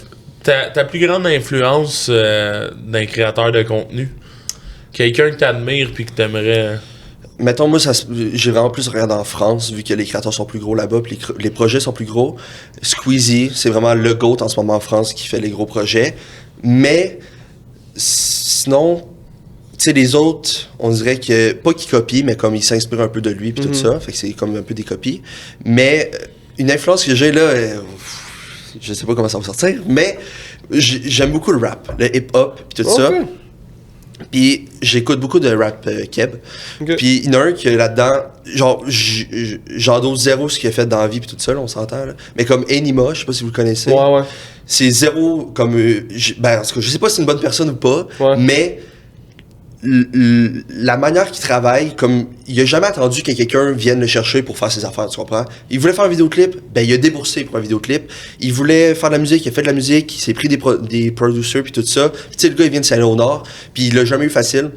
ta plus grande influence d'un créateur de contenu. Quelqu'un que t'admires puis que t'aimerais. Mettons, moi, j'ai vraiment plus regardé en France, vu que les créateurs sont plus gros là-bas, puis les projets sont plus gros. Squeezie, c'est vraiment le GOAT en ce moment en France qui fait les gros projets. Mais sinon, tu sais, les autres, on dirait que, pas qu'ils copient, mais comme ils s'inspirent un peu de lui puis tout ça, fait que c'est comme un peu des copies. Mais une influence que j'ai là, je sais pas comment ça va sortir, mais j'aime beaucoup le rap, le hip-hop puis tout ça. Puis j'écoute beaucoup de rap keb. Puis il y en a un qui est là-dedans, genre, j'endose zéro ce qu'il a fait dans la vie puis tout ça, là, on s'entend, là. Mais comme Enima, je sais pas si vous le connaissez. Ouais. C'est zéro, comme, ben, en tout cas, je sais pas si c'est une bonne personne ou pas, mais... la manière qu'il travaille, comme il a jamais attendu que quelqu'un vienne le chercher pour faire ses affaires, tu comprends? Il voulait faire un vidéoclip, ben il a déboursé pour un vidéoclip. Il voulait faire de la musique, il a fait de la musique, il s'est pris des producers puis tout ça. Tu sais, le gars il vient de Saint-Léonard, puis il l'a jamais eu facile.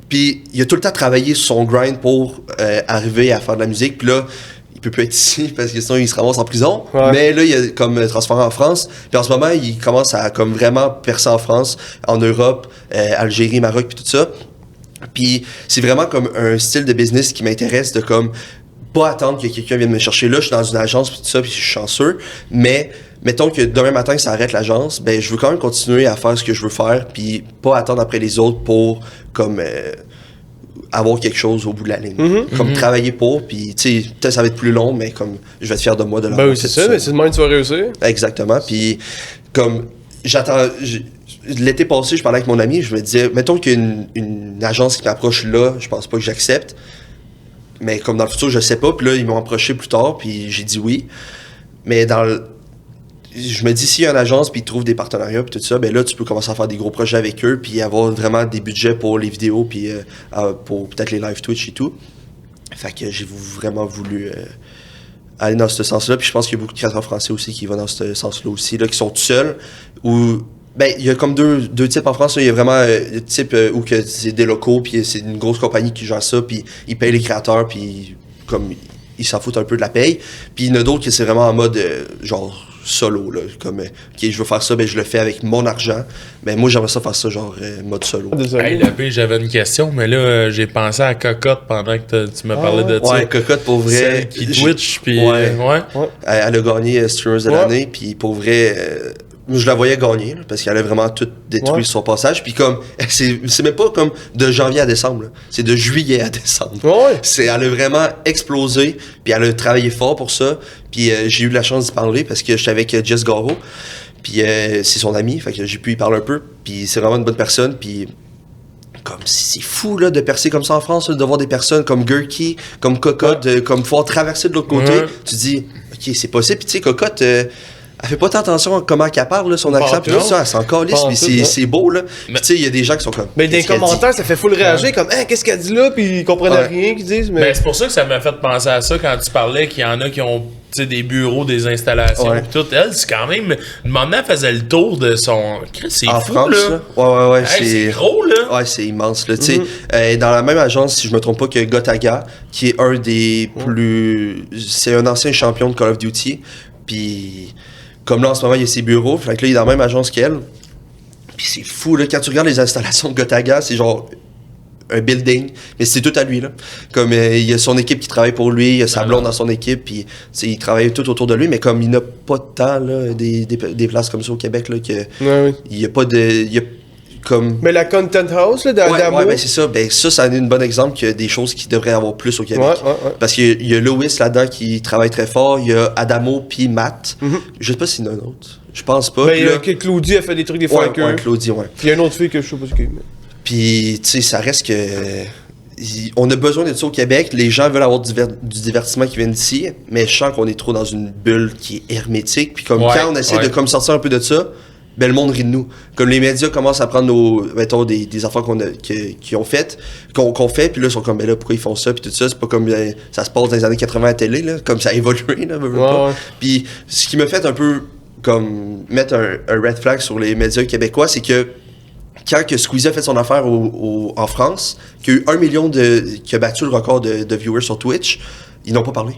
Puis il a tout le temps travaillé sur son grind pour arriver à faire de la musique. Puis là, il peut plus être ici parce que sinon il se ramasse en prison. Mais là, il a comme transféré en France. Puis en ce moment, il commence à comme vraiment percer en France, en Europe, Algérie, Maroc puis tout ça. Puis c'est vraiment comme un style de business qui m'intéresse, de comme pas attendre que quelqu'un vienne me chercher. Là, je suis dans une agence puis tout ça, puis je suis chanceux, mais mettons que demain matin ça arrête l'agence, ben je veux quand même continuer à faire ce que je veux faire, puis pas attendre après les autres pour comme avoir quelque chose au bout de la ligne. Comme travailler pour, puis tu sais, peut-être ça va être plus long, mais comme je vais être fier de moi de l'avoir. Ben oui, c'est ça, mais c'est de même que tu vas réussir. Exactement, puis comme j'attends... L'été passé, je parlais avec mon ami, je me disais, mettons qu'il y a une agence qui m'approche là, je pense pas que j'accepte, mais comme dans le futur, je sais pas, puis là, ils m'ont approché plus tard, puis j'ai dit oui. Mais je me dis, s'il y a une agence, puis ils trouvent des partenariats, puis tout ça, ben là, tu peux commencer à faire des gros projets avec eux, puis avoir vraiment des budgets pour les vidéos, puis pour peut-être les live Twitch et tout. Fait que j'ai vraiment voulu... aller dans ce sens-là, puis je pense qu'il y a beaucoup de créateurs français aussi qui vont dans ce sens-là aussi, là, qui sont tout seuls, ou... Ben, il y a comme deux types en France. Il y a vraiment le type où que c'est des locaux, puis c'est une grosse compagnie qui gère ça, puis ils payent les créateurs, puis comme ils s'en foutent un peu de la paye. Puis il y en a d'autres qui c'est vraiment en mode genre solo, là. Comme, OK, je veux faire ça, ben je le fais avec mon argent. Ben moi, j'aimerais ça faire ça, genre, mode solo. Désolé. Hey, la B, j'avais une question, mais là, j'ai pensé à Cocotte pendant que tu m'as parlé de ça. Ouais, Cocotte, pour vrai. Celle qui Twitch, puis... Ouais. ouais. Elle a gagné Streamers de l'année, puis pour vrai, je la voyais gagner, là, parce qu'elle a vraiment tout détruit son passage. Puis comme, c'est même pas comme de janvier à décembre, là. C'est de juillet à décembre. Ouais. Elle a vraiment explosé, puis elle a travaillé fort pour ça. Puis j'ai eu la chance d'y parler parce que j'étais avec Jess Garo, puis c'est son ami, fait que j'ai pu y parler un peu. Puis c'est vraiment une bonne personne, puis comme c'est fou là de percer comme ça en France, là, de voir des personnes comme Gurky, comme Cocotte, comme pouvoir traverser de l'autre côté. Tu dis, ok, c'est possible. Puis tu sais, Cocotte, elle fait pas tant attention à comment elle parle, là, son accent, puis tout ça, elle s'en calisse, mais c'est beau, là. Puis tu sais, il y a des gens qui sont comme... Mais des commentaires, ça fait full réagir, comme, qu'est-ce qu'elle dit là, puis ils comprennent rien qu'ils disent, mais... Ben, c'est pour ça que ça m'a fait penser à ça quand tu parlais qu'il y en a qui ont des bureaux, des installations, pis tout. Elle, c'est quand même... Demandant, elle faisait le tour de son... C'est en fou, France, là. Ouais, hey, c'est gros, là. Ouais, c'est immense, là. Tu sais, dans la même agence, si je me trompe pas, que Gotaga, qui est un des plus... C'est un ancien champion de Call of Duty, puis... Comme là, en ce moment, il y a ses bureaux. Fait que là, il est dans la même agence qu'elle. Puis c'est fou, là. Quand tu regardes les installations de Gotaga, c'est genre un building. Mais c'est tout à lui, là. Comme il y a son équipe qui travaille pour lui, il y a sa blonde dans son équipe, puis il travaille tout autour de lui. Mais comme il n'a pas de temps, là, des places comme ça au Québec, là, il n'y a pas de... Comme... Mais la Content House, là, d'Adamo... Ouais, ben c'est ça. Ben ça en est un bon exemple qu'il y a des choses qui devraient avoir plus au Québec. Ouais. Parce qu'il y a Lois là-dedans qui travaille très fort, il y a Adamo puis Matt. Je sais pas s'il y en a un autre. Je pense pas. Ben, Claudie a fait des trucs des fois avec eux. Ouais, Claudie, ouais. Puis il y a une autre fille que je sais pas ce qu'elle est. Puis, tu sais, ça reste que... On a besoin de ça au Québec. Les gens veulent avoir du divertissement qui vient d'ici, mais je sens qu'on est trop dans une bulle qui est hermétique. Puis comme quand on essaie de comme sortir un peu de ça, ben le monde rit de nous. Comme les médias commencent à prendre mettons, des affaires qu'ils ont faites, qu'on fait, puis là, ils sont comme, ben là, pourquoi ils font ça, puis tout ça, c'est pas comme ça se passe dans les années 80 à télé, là, comme ça a évolué, là, pas. Puis ce qui me fait un peu, comme, mettre un red flag sur les médias québécois, c'est que quand que Squeezie a fait son affaire en France, qu'il y a eu 1 million qui a battu le record de viewers sur Twitch, ils n'ont pas parlé.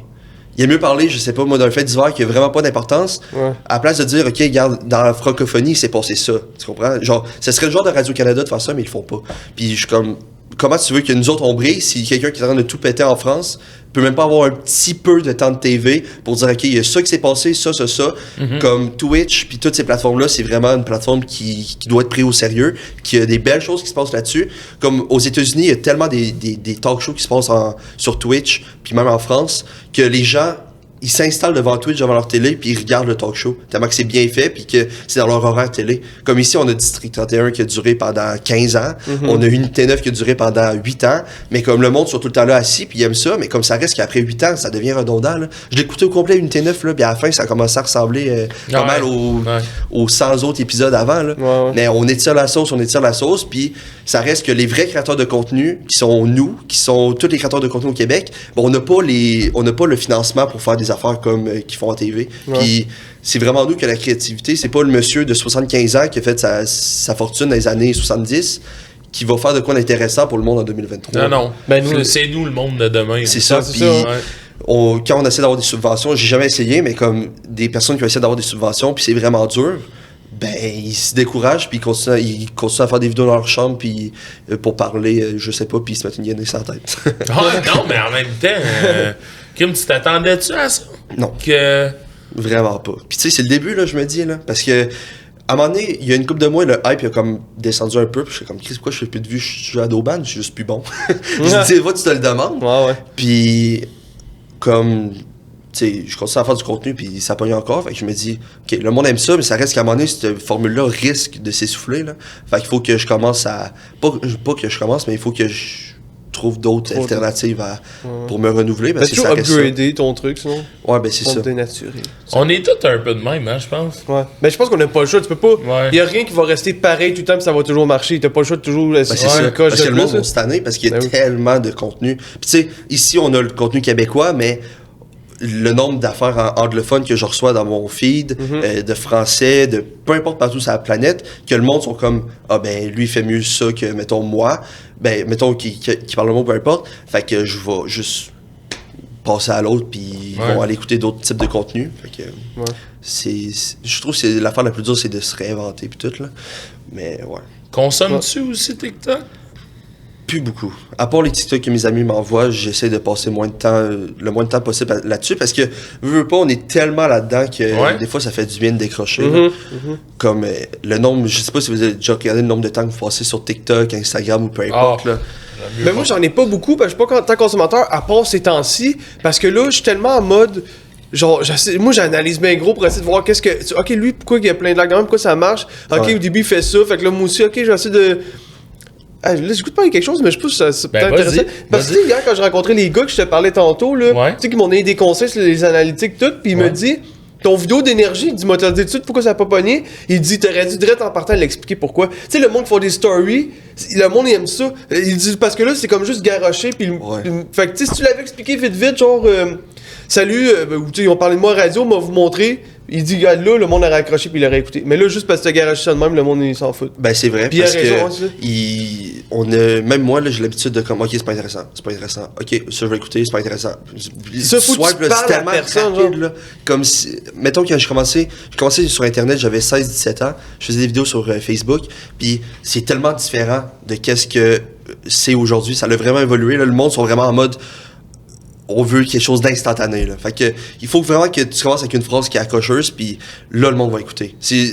Il a mieux parler, je sais pas, moi, d'un fait divers qui a vraiment pas d'importance, à la place de dire, OK, regarde, dans la francophonie, il s'est passé ça. Tu comprends? Genre, ce serait le genre de Radio-Canada de faire ça, mais ils le font pas. Puis je suis comme, comment tu veux que nous autres on brille si quelqu'un qui est en train de tout péter en France peut même pas avoir un petit peu de temps de TV pour dire, OK, il y a ça qui s'est passé, ça. Comme Twitch, puis toutes ces plateformes-là, c'est vraiment une plateforme qui doit être prise au sérieux, qui a des belles choses qui se passent là-dessus. Comme aux États-Unis, il y a tellement des talk shows qui se passent sur Twitch, puis même en France, que les gens, ils s'installent devant Twitch, devant leur télé, puis ils regardent le talk show. Tellement que c'est bien fait, puis que c'est dans leur horaire télé. Comme ici, on a District 31 qui a duré pendant 15 ans. On a Unité 9 qui a duré pendant 8 ans. Mais comme le monde sont tout le temps là assis, puis ils aiment ça, mais comme ça reste qu'après 8 ans, ça devient redondant. Là. Je l'ai écouté au complet, Unité 9, là, puis à la fin, ça a commencé à ressembler pas mal aux 100 autres épisodes avant. Là. Mais on étire la sauce, puis ça reste que les vrais créateurs de contenu, qui sont nous, qui sont tous les créateurs de contenu au Québec, bon, on n'a pas le financement pour faire des affaires comme qu'ils font en TV. Puis c'est vraiment nous que la créativité, c'est pas le monsieur de 75 ans qui a fait sa fortune dans les années 70 qui va faire de quoi d'intéressant pour le monde en 2023. Non. Ben, c'est nous le monde de demain. C'est ça. Puis quand on essaie d'avoir des subventions, j'ai jamais essayé, mais comme des personnes qui essaient d'avoir des subventions, puis c'est vraiment dur, ben ils se découragent, puis ils continuent à faire des vidéos dans leur chambre, puis pour parler, je sais pas, puis ils se mettent une guenille sur la tête. Non, mais en même temps... Kim, tu t'attendais-tu à ça? Non. Vraiment pas. Puis tu sais, c'est le début, là, je me dis, là. Parce que, à un moment donné, il y a une couple de mois, le hype a comme descendu un peu. Puis je suis comme, Chris, pourquoi je fais plus de vues? Je joue à Doban, je suis juste plus bon. Je dis, va, tu te le demandes. Puis, comme, tu sais, je continue à faire du contenu, puis ça pogne encore. Fait que je me dis, OK, le monde aime ça, mais ça reste qu'à un moment donné, cette formule-là risque de s'essouffler, là. Fait qu'il faut que je commence à. Pas que je commence, mais il faut que je trouve d'autres alternatives pour me renouveler. Parce que ça reste upgrader ton truc, sinon? Ouais, ben c'est ça. Dénaturer. On est tous un peu de même, hein, je pense. Ouais. Ben je pense qu'on n'a pas le choix. Tu peux pas... Il y a rien qui va rester pareil tout le temps puis ça va toujours marcher. T'as pas le choix de toujours... c'est ça. Parce que le monde va cette année parce qu'il y a tellement de contenu. Puis tu sais, ici, on a le contenu québécois, mais le nombre d'affaires anglophones que je reçois dans mon feed, de français, de peu importe partout sur la planète, que le monde sont comme, ah ben lui il fait mieux ça que, mettons, moi, ben mettons qui parle le mot, peu importe, fait que je vais juste passer à l'autre puis vont aller écouter d'autres types de contenus. Fait que, je trouve que c'est l'affaire la plus dure, c'est de se réinventer puis tout, là. Mais ouais. Consommes-tu aussi TikTok? Plus beaucoup. À part les TikTok que mes amis m'envoient, j'essaie de passer le moins de temps possible là-dessus parce que, veux pas, on est tellement là-dedans que des fois ça fait du bien de décrocher. Comme le nombre, je sais pas si vous avez déjà regardé le nombre de temps que vous passez sur TikTok, Instagram ou peu importe. Là. Mais moi j'en ai pas beaucoup parce que je suis pas tant consommateur à part ces temps-ci parce que là je suis tellement en mode. Genre, moi j'analyse bien gros pour essayer de voir qu'est-ce que. Ok, lui, pourquoi il y a plein de lags, pourquoi ça marche? Ok, au début il fait ça, fait que là moi aussi, ok, j'essaie de. Ah, là, j'écoute pas quelque chose, mais je pense que c'est peut-être intéressant. Parce que hier, quand j'ai rencontré les gars que je te parlais tantôt, là, tu sais, qui m'ont donné des conseils sur les analytiques, tout, puis il me dit, ton vidéo d'énergie, il dit, moi, t'as dit tout de suite pourquoi ça a pas pogné. Il dit, t'aurais dû direct en partant l'expliquer pourquoi. Tu sais, le monde qui fait des stories, le monde il aime ça. Il dit, parce que là, c'est comme juste garocher, puis. Fait que, tu sais, si tu l'avais expliqué vite, genre, salut, tu sais, on parlait de moi à radio, on va vous montrer. Il dit, regarde là, le monde a raccroché puis il aurait écouté. Mais là, juste parce que t'as garagé ça de même, le monde il s'en fout. Ben c'est vrai, puis parce raison, que même moi, là, j'ai l'habitude de comme, ok, c'est pas intéressant. Ok, ça je vais écouter, c'est pas intéressant. Ça, faut que tu parles à personne, rapide, là. Comme si, mettons quand j'ai commencé sur Internet, j'avais 16-17 ans, je faisais des vidéos sur Facebook, puis c'est tellement différent de qu'est-ce que c'est aujourd'hui. Ça a vraiment évolué, là. Le monde sont vraiment en mode... On veut quelque chose d'instantané, là. Fait que, il faut vraiment que tu commences avec une phrase qui est accrocheuse, puis là, le monde va écouter. C'est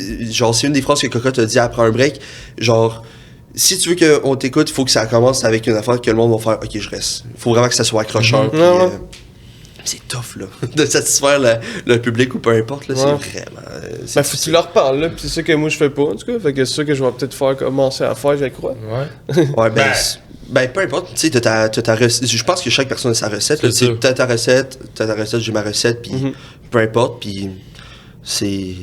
une des phrases que Coca t'a dit après un break. Genre, si tu veux qu'on t'écoute, il faut que ça commence avec une affaire que le monde va faire, ok, je reste. Il faut vraiment que ça soit accrocheur. C'est tough, là, de satisfaire le public ou peu importe, là. C'est vraiment. Ben, faut que tu leur parles, là, pis c'est ça que moi je fais pas, en tout cas. Fait que c'est ça que je vais peut-être commencer à faire, je crois. Peu importe, tu sais, t'as ta recette. Je pense que chaque personne a sa recette. T'as ta recette, j'ai ma recette, puis peu importe, puis c'est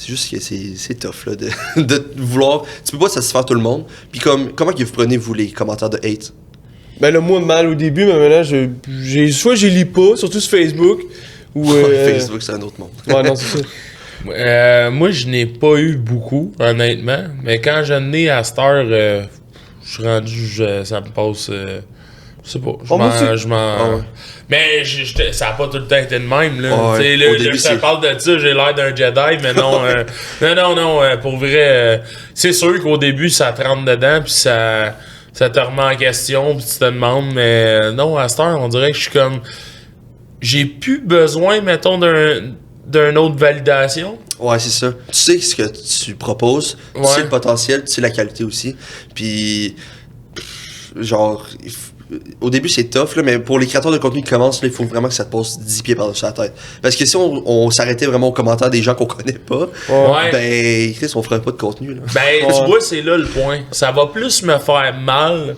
juste que c'est tough, là, de vouloir. Tu peux pas satisfaire tout le monde. Puis comment que vous prenez, vous, les commentaires de hate? Ben là, moi, mal au début, mais maintenant, soit je lis pas, surtout sur Facebook, ou... Facebook, c'est un autre monde. Ouais, non, c'est ça. Moi, je n'ai pas eu beaucoup, honnêtement, mais quand je n'ai à cette heure... je suis rendu, ça me passe, je sais pas, je m'en... Mais ça a pas tout le temps été de même, là. Tu sais, là, je te parle de ça, j'ai l'air d'un Jedi, mais non, non, pour vrai, c'est sûr qu'au début, ça te rentre dedans, puis ça te remet en question, puis tu te demandes, mais non, à cette heure, on dirait que je suis comme... J'ai plus besoin, mettons, d'une autre validation. Ouais, c'est ça. Tu sais ce que tu proposes, tu sais le potentiel, tu sais la qualité aussi. Puis, genre, au début c'est tough, là, mais pour les créateurs de contenu qui commencent, là, il faut vraiment que ça te passe 10 pieds par-dessus la tête. Parce que si on s'arrêtait vraiment aux commentaires des gens qu'on connaît pas, ben, Chris, on ferait pas de contenu. Là. Ben, tu vois, c'est là le point. Ça va plus me faire mal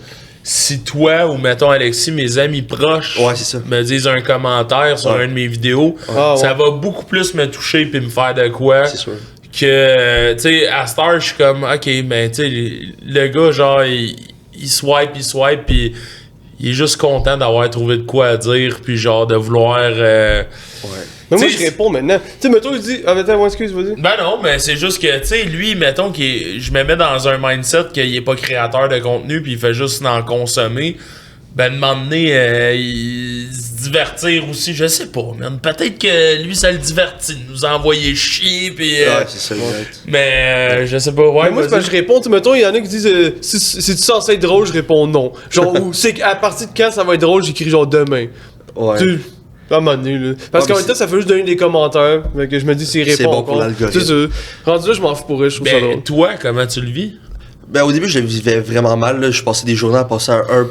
si toi ou mettons Alexis, mes amis proches me disent un commentaire sur un de mes vidéos, ça va beaucoup plus me toucher puis me faire de quoi. C'est sûr. Que, tu sais, à Star, je suis comme, ok, ben, tu sais, le gars, genre, il swipe, puis il est juste content d'avoir trouvé de quoi à dire, puis genre, de vouloir. Mais moi, je réponds maintenant. Tu sais, mettons, il dit. Ah, attends, moi, excuse, vas-y. Ben non, mais c'est juste que, tu sais, lui, mettons, je me mets dans un mindset qu'il est pas créateur de contenu, puis il fait juste en consommer. Ben, de m'emmener, il se divertir aussi, je sais pas, man. Peut-être que lui, ça le divertit de nous envoyer chier, pis... c'est ça, exact. Mais, je sais pas, mais moi, c'est parce que je réponds, tu mettons, il y en a qui disent, si tu censé être drôle, je réponds non. Genre, ou c'est à partir de quand ça va être drôle, j'écris genre demain. Ouais. Pas mal là. Parce qu'en même temps, ça fait juste donner des commentaires, mais que je me dis, c'est répond. C'est bon pour l'algorithme. C'est ça. Rendu là, je m'en fous pour eux, je trouve ça drôle. Toi, comment tu le vis? Ben, au début, je le vivais vraiment mal, là. Je passais des journées à passer un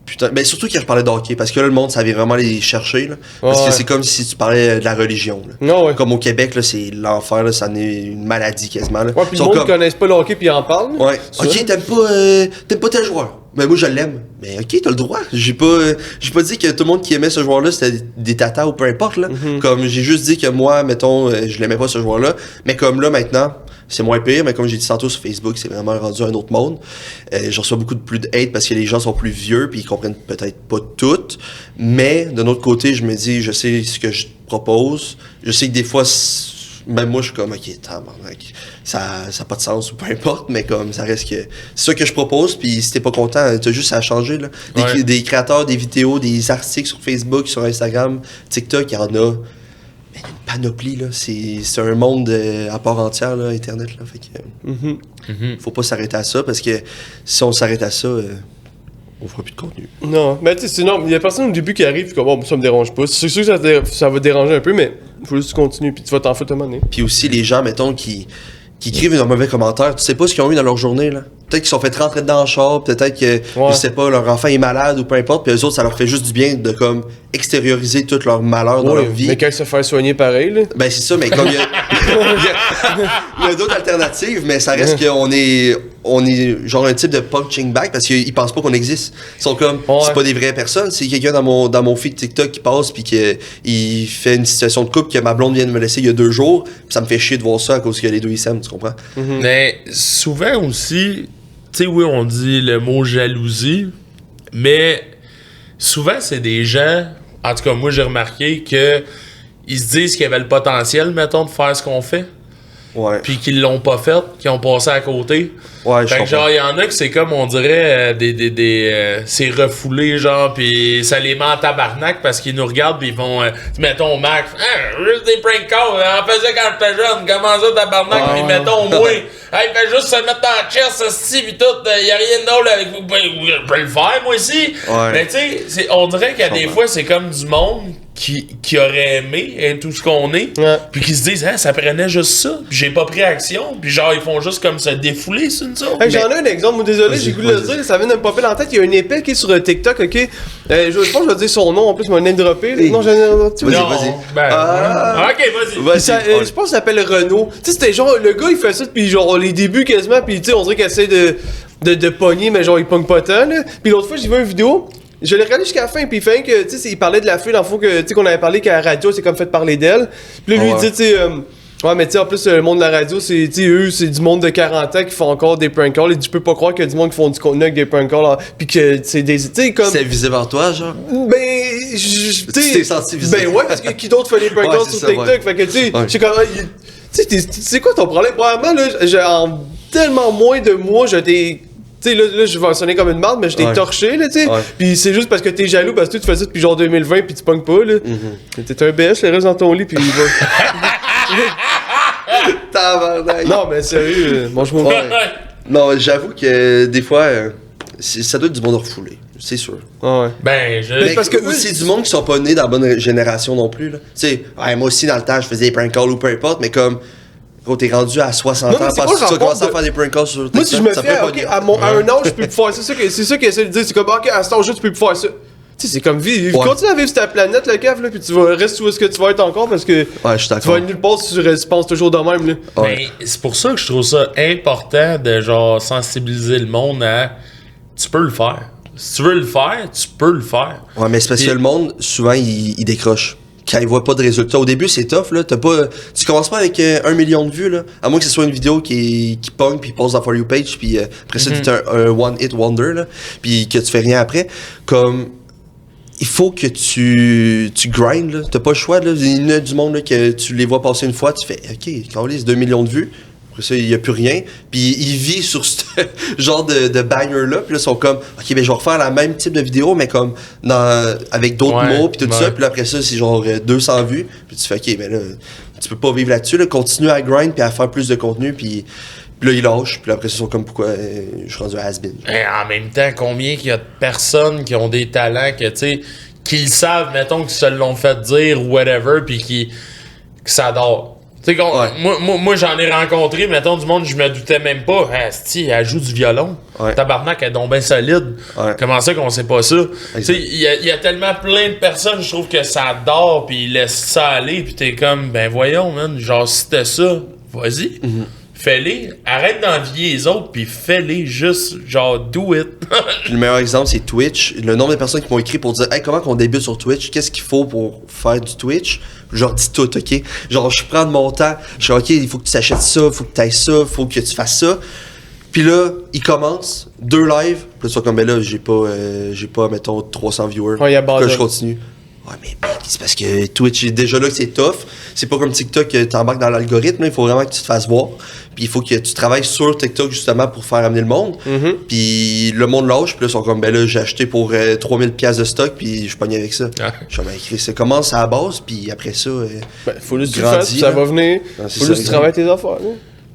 putain. Ben, surtout quand je parlais de hockey, parce que là, le monde savait vraiment les chercher, là. Parce que c'est comme si tu parlais de la religion, là. Non, Comme au Québec, là, c'est l'enfer, là. Ça en est une maladie quasiment, là. Ouais, pis le monde connaisse pas le hockey pis en parle. Ouais. Ok, t'aimes pas tel joueur. Ben, moi, je l'aime. Mais ok, t'as le droit. J'ai pas dit que tout le monde qui aimait ce joueur-là, c'était des tatas ou peu importe, là. Comme, j'ai juste dit que moi, mettons, je l'aimais pas ce joueur-là. Mais comme là, maintenant, c'est moins pire, mais comme j'ai dit tantôt sur Facebook, c'est vraiment rendu un autre monde. Je reçois beaucoup plus de hate parce que les gens sont plus vieux puis ils comprennent peut-être pas tout. Mais d'un autre côté, je me dis, je sais ce que je propose. Je sais que des fois, même moi, je suis comme, ok, tabarnak, ça a pas de sens ou peu importe, mais comme, ça reste que c'est ça que je propose. Puis si t'es pas content, t'as juste à changer, là. Des créateurs, des vidéos, des articles sur Facebook, sur Instagram, TikTok, il y en a une panoplie, là. C'est un monde à part entière, là, Internet, là. Fait que, faut pas s'arrêter à ça, parce que si on s'arrête à ça, on fera plus de contenu. Non, mais tu sais, sinon, il y a personne au début qui arrive, comme, bon, ça me dérange pas. C'est sûr que ça va te déranger un peu, mais faut juste continuer, puis tu vas t'en foutre un moment donné. Puis aussi, les gens, mettons, qui écrivent un mauvais commentaire, tu sais pas ce qu'ils ont eu dans leur journée, là. Peut-être qu'ils sont fait rentrer dedans en char, peut-être que, je sais pas, leur enfant est malade ou peu importe, puis eux autres, ça leur fait juste du bien de, comme, extérioriser tout leur malheur dans leur vie. Mais quand ils se font soigner pareil, là. Ben, c'est ça, mais comme il y a d'autres alternatives, mais ça reste qu'on est genre un type de punching back parce qu'ils pensent pas qu'on existe. Ils sont comme, c'est pas des vraies personnes, c'est quelqu'un dans mon feed TikTok qui passe puis il fait une situation de couple que ma blonde vient de me laisser il y a 2 jours, pis ça me fait chier de voir ça à cause que les deux ils s'aiment, tu comprends? Mais souvent aussi, tu sais, oui, on dit le mot jalousie, mais souvent, c'est des gens, en tout cas, moi, j'ai remarqué que ils se disent qu'ils avaient le potentiel, mettons, de faire ce qu'on fait. Ouais. Puis qu'ils l'ont pas fait, qu'ils ont passé à côté. Ouais, je fait que comprends. genre, il y en a que c'est comme, on dirait, c'est refoulé, genre, pis ça les met en tabarnak parce qu'ils nous regardent pis ils vont, mettons, Max, juste des prank calls, on faisait quand j'étais jeune, comment ça, tabarnak, pis mettons, moi, hey, fait juste se mettre dans la chest, esti, pis tout, y a rien de drôle avec vous, ben, je peux le faire, moi aussi. Ouais. Mais tu sais, on dirait qu'il y a des fois, c'est comme du monde qui aurait aimé être tout ce qu'on est, puis qui se disent, ça prenait juste ça, puis j'ai pas pris action, puis genre, ils font juste comme se défouler sur nous autres. Hey, j'en ai un exemple, moi désolé, j'ai goût de le dire, ça vient de me popper dans la tête. Il y a une épée qui est sur TikTok, ok? Je pense que je vais dire son nom, en plus, m'a name droppé. Non, j'en ai un petit peu. Vas-y. Ok, vas-y. Je pense qu'il s'appelle Renault. Tu sais, c'était genre, le gars il fait ça depuis genre les débuts quasiment, puis tu sais, on dirait qu'il essaie de pogner, mais genre il pogne pas tant, là. Puis l'autre fois, j'ai vu une vidéo. Je l'ai regardé jusqu'à la fin, puis il fait que, tu sais, il parlait de la fille, dans le fond, que, tu sais, qu'on avait parlé qu'à la radio, c'est comme fait parler d'elle. Puis là, lui, il dit, tu sais, ouais, mais tu sais, en plus, le monde de la radio, c'est, tu sais, eux, c'est du monde de 40 ans qui font encore des prank calls. Et tu peux pas croire qu'il y a du monde qui font du contenu avec des prank calls, puis que c'est des, tu sais, comme. C'est visible en toi, genre? Ben, tu t'es senti visible. Ben ouais, parce que qui d'autre fait des prank calls sur TikTok? Ouais. Fait que, tu sais, je suis comme, tu sais, c'est quoi ton problème? Probablement, là, en tellement moins de mois, je t'ai. Tu sais, là, je vais sonner comme une marde, mais je t'ai torché, là, tu sais. Pis c'est juste parce que t'es jaloux, parce que tu fais ça depuis genre 2020, pis tu pognes pas, là. T'es un BS, le reste dans ton lit, pis il va. Tabarnak. Non, mais sérieux, mange-moi. Non, j'avoue que des fois, ça doit être du monde refoulé, c'est sûr. Ouais. Ben, Mais parce que eux, c'est du monde qui sont pas nés dans la bonne génération non plus, là. Tu sais, moi aussi, dans le temps, je faisais des prank calls ou peu importe, mais comme. Quand t'es rendu à 60 ans, parce que tu vas commencer à faire des prank calls sur TikTok. Moi, si je me fais, ok, à un an, je peux plus faire ça. C'est ça qu'il essaie de dire. C'est comme, ok, à cet âge-là, tu peux plus faire ça. Tu sais, c'est comme vivre. Continue à vivre sur ta planète, le caf, là, puis tu vas rester où est-ce que tu vas être encore parce que. Ouais, je suis d'accord. Tu vas être nulle part si tu penses toujours de même, là. Mais c'est pour ça que je trouve ça important de genre sensibiliser le monde à. Tu peux le faire. Si tu veux le faire, tu peux le faire. Ouais, mais c'est parce que le monde, souvent, il décroche. Quand il voit pas de résultats. Au début, c'est tough, là. Tu commences pas avec 1 million de vues, là. À moins que ce soit une vidéo qui pogne, puis pose dans For You page, puis après ça, t'es un one-hit wonder, là. Puis que tu fais rien après. Comme, il faut que tu grindes, là. T'as pas le choix, là. Il y en a du monde, là, que tu les vois passer une fois, tu fais, OK, quand on lit 2 millions de vues. Après ça, il y a plus rien. Puis il vit sur ce genre de banger-là. Puis là, ils sont comme, OK, ben je vais refaire la même type de vidéo, mais comme avec d'autres mots, puis tout ça. Puis là, après ça, c'est genre 200 vues. Puis tu fais, OK, ben là, tu peux pas vivre là-dessus. Là. Continue à grind, puis à faire plus de contenu. Puis là, ils lâchent. Puis là, après ça, ils sont comme, pourquoi je suis rendu à has-been. En même temps, combien qu'il y a de personnes qui ont des talents que, tu sais, qui le savent, mettons, qu'ils se l'ont fait dire ou whatever, puis qui s'adorent. Tu sais, moi j'en ai rencontré, mettons, du monde, je me doutais même pas. Asti, elle joue du violon. Tabarnak, elle est donc bien solide. Comment ça qu'on sait pas ça? Tu sais, il y a tellement plein de personnes, je trouve que ça adore, puis ils laissent ça aller, puis t'es comme, ben voyons, man, genre, si t'as ça, vas-y. Fais-les. Arrête d'envier les autres, puis fais-les juste, genre, do it. Le meilleur exemple, c'est Twitch. Le nombre de personnes qui m'ont écrit pour dire, hey, comment qu'on débute sur Twitch? Qu'est-ce qu'il faut pour faire du Twitch? Je leur dis tout, OK? Genre, je prends de mon temps. Je dis, OK, il faut que tu t'achètes ça, il faut que tu ailles ça, il faut que tu fasses ça. Puis là, ils commencent, 2 lives. Puis là, tu vas comme, ben là, j'ai pas, mettons, 300 viewers. Ouais, là, je continue. Ouais, mais c'est parce que Twitch est déjà là que c'est tough. C'est pas comme TikTok que t'embarques dans l'algorithme. Il faut vraiment que tu te fasses voir. Puis il faut que tu travailles sur TikTok justement pour faire amener le monde. Puis le monde lâche. Puis là, ils sont comme, ben là, j'ai acheté pour 3000$ de stock. Puis je pogne avec ça. Je suis comme, écrit, ça commence à la base. Puis après ça, faut juste que tu le fasses, ça va venir. Faut juste que tu travailles tes affaires. Là.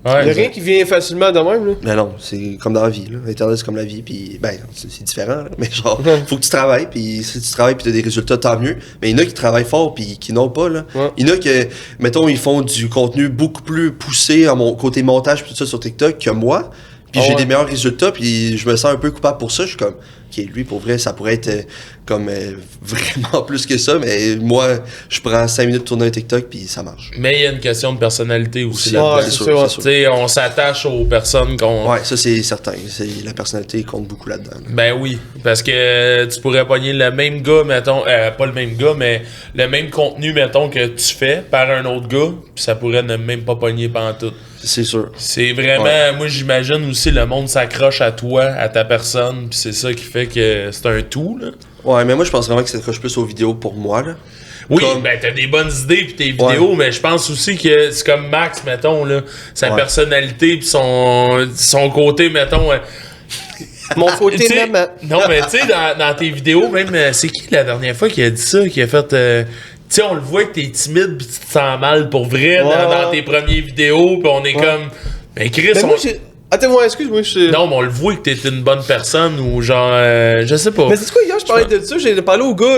Ouais, il y a rien qui vient facilement de même. Là. Mais non, c'est comme dans la vie. Là. Internet, c'est comme la vie. Puis, ben, c'est différent. Là. Mais genre, faut que tu travailles. Puis si tu travailles puis t'as des résultats, tant mieux. Mais il y en a qui travaillent fort puis qui n'ont pas. Là. Il y en a que, mettons, ils font du contenu beaucoup plus poussé à mon côté montage puis tout ça sur TikTok que moi. Puis j'ai des meilleurs résultats. Puis je me sens un peu coupable pour ça. Je suis comme, OK, lui, pour vrai, ça pourrait être comme vraiment plus que ça. Mais moi, je prends 5 minutes de tourner un TikTok puis ça marche. Mais il y a une question de personnalité aussi. C'est sûr. Tu sais, on s'attache aux personnes qu'on... Ouais, ça c'est certain. La personnalité compte beaucoup là-dedans. Ben oui, parce que tu pourrais pogner le même gars, mettons, pas le même gars, mais le même contenu, mettons, que tu fais par un autre gars, puis ça pourrait ne même pas pogner pantoute. C'est sûr. C'est vraiment, moi j'imagine aussi le monde s'accroche à toi, à ta personne, puis c'est ça qui fait que c'est un tout, là. Ouais, mais moi je pense vraiment que ça s'accroche plus aux vidéos pour moi, là. Oui, ben t'as des bonnes idées pis tes vidéos, mais je pense aussi que c'est comme Max, mettons, là, sa personnalité pis son côté, mettons... Mon côté maman. Non, mais tu sais, dans tes vidéos, même, c'est qui la dernière fois qui a dit ça, qui a fait... tu sais, on le voit que t'es timide pis tu te sens mal pour vrai dans tes premières vidéos, pis on est comme... Ben Chris, Attends-moi, excuse-moi, Non, mais on le voit que t'es une bonne personne ou genre... je sais pas. Mais c'est quoi, hier, je parlais de ça, j'ai parlé au gars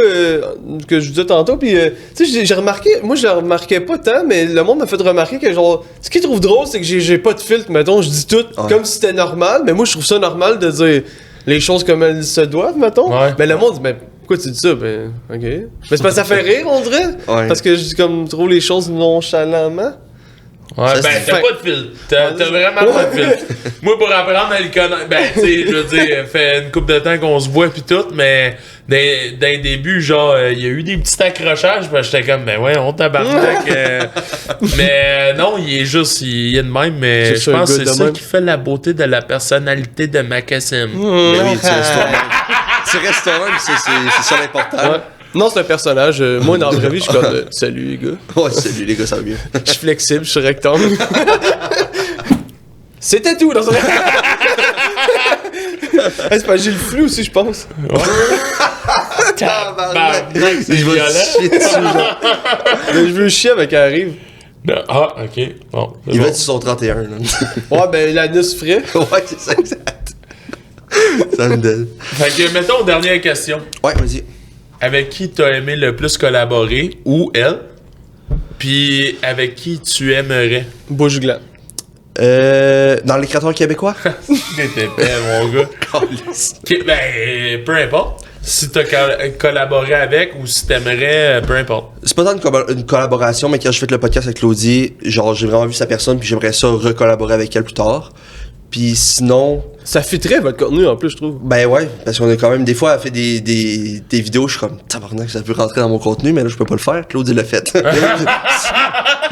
que je disais tantôt, pis tu sais, j'ai remarqué, moi je le remarquais pas tant, mais le monde m'a fait remarquer que genre, ce qu'ils trouvent drôle, c'est que j'ai pas de filtre, mettons, je dis tout comme si c'était normal, mais moi je trouve ça normal de dire les choses comme elles se doivent, mettons. Mais le monde dit, ben pourquoi tu dis ça? Ben, ok. Mais c'est parce que ça fait rire, on dirait. Parce que je dis comme trop les choses nonchalamment. Ouais, ben t'as pas de filtre. T'as vraiment pas de filtre. Moi, pour apprendre à le connaître, ben tu sais, je veux dire, fait une couple de temps qu'on se voit pis tout, mais d'un début, genre, il y a eu des petits accrochages, ben j'étais comme, ben ouais, on tabarnak. Mais non, il est juste, il est de même, mais je pense que c'est ça qui fait la beauté de la personnalité de Macassim. Mais oui, tu restes un, c'est ça l'important. Ouais. Non, c'est un personnage. Moi, dans la vraie vie, je suis comme salut les gars. Ouais, salut les gars, ça va bien. Je suis flexible, je suis rectangle. C'était tout dans ce c'est pas j'ai le flou aussi, je pense. Je vais chier dessus, genre. Je veux chier avec elle arrive. Ah, ok. Bon, il va être sur son 31, là. Ouais, ben l'anus frais. Ouais, c'est ça, exact. Ça me donne. Fait que, mettons, dernière question. Ouais, vas-y. Avec qui t'as aimé le plus collaborer, ou elle, puis avec qui tu aimerais? Bouche gland. Dans les créateurs québécois? T'étais belle, mon gars. Ben, peu importe. Si t'as collaboré avec ou si t'aimerais, peu importe. C'est pas tant une collaboration, mais quand je fais le podcast avec Claudie, genre j'ai vraiment vu sa personne, puis j'aimerais ça recollaborer avec elle plus tard. Puis sinon... Ça fitterait votre contenu en plus, je trouve. Ben ouais, parce qu'on a quand même des fois fait des vidéos, je suis comme tabarnak, ça peut rentrer dans mon contenu, mais là je peux pas le faire. Claudie l'a fait.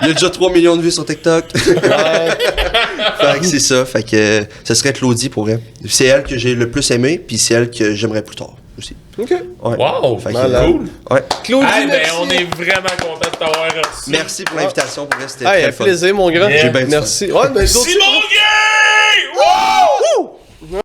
Il y a déjà 3 millions de vues sur TikTok. Fait que c'est ça, fait que ça serait Claudie pour elle. C'est elle que j'ai le plus aimé, puis c'est elle que j'aimerais plus tard aussi. Ok. Ouais. Wow, fait que cool. Ouais. Claudie, hey, ben, on est vraiment content de t'avoir reçu. Merci pour l'invitation, pour vrai, c'était très très fun. plaisir, mon grand. J'ai bien merci. Ouais, ben, Simon Gay! Wow!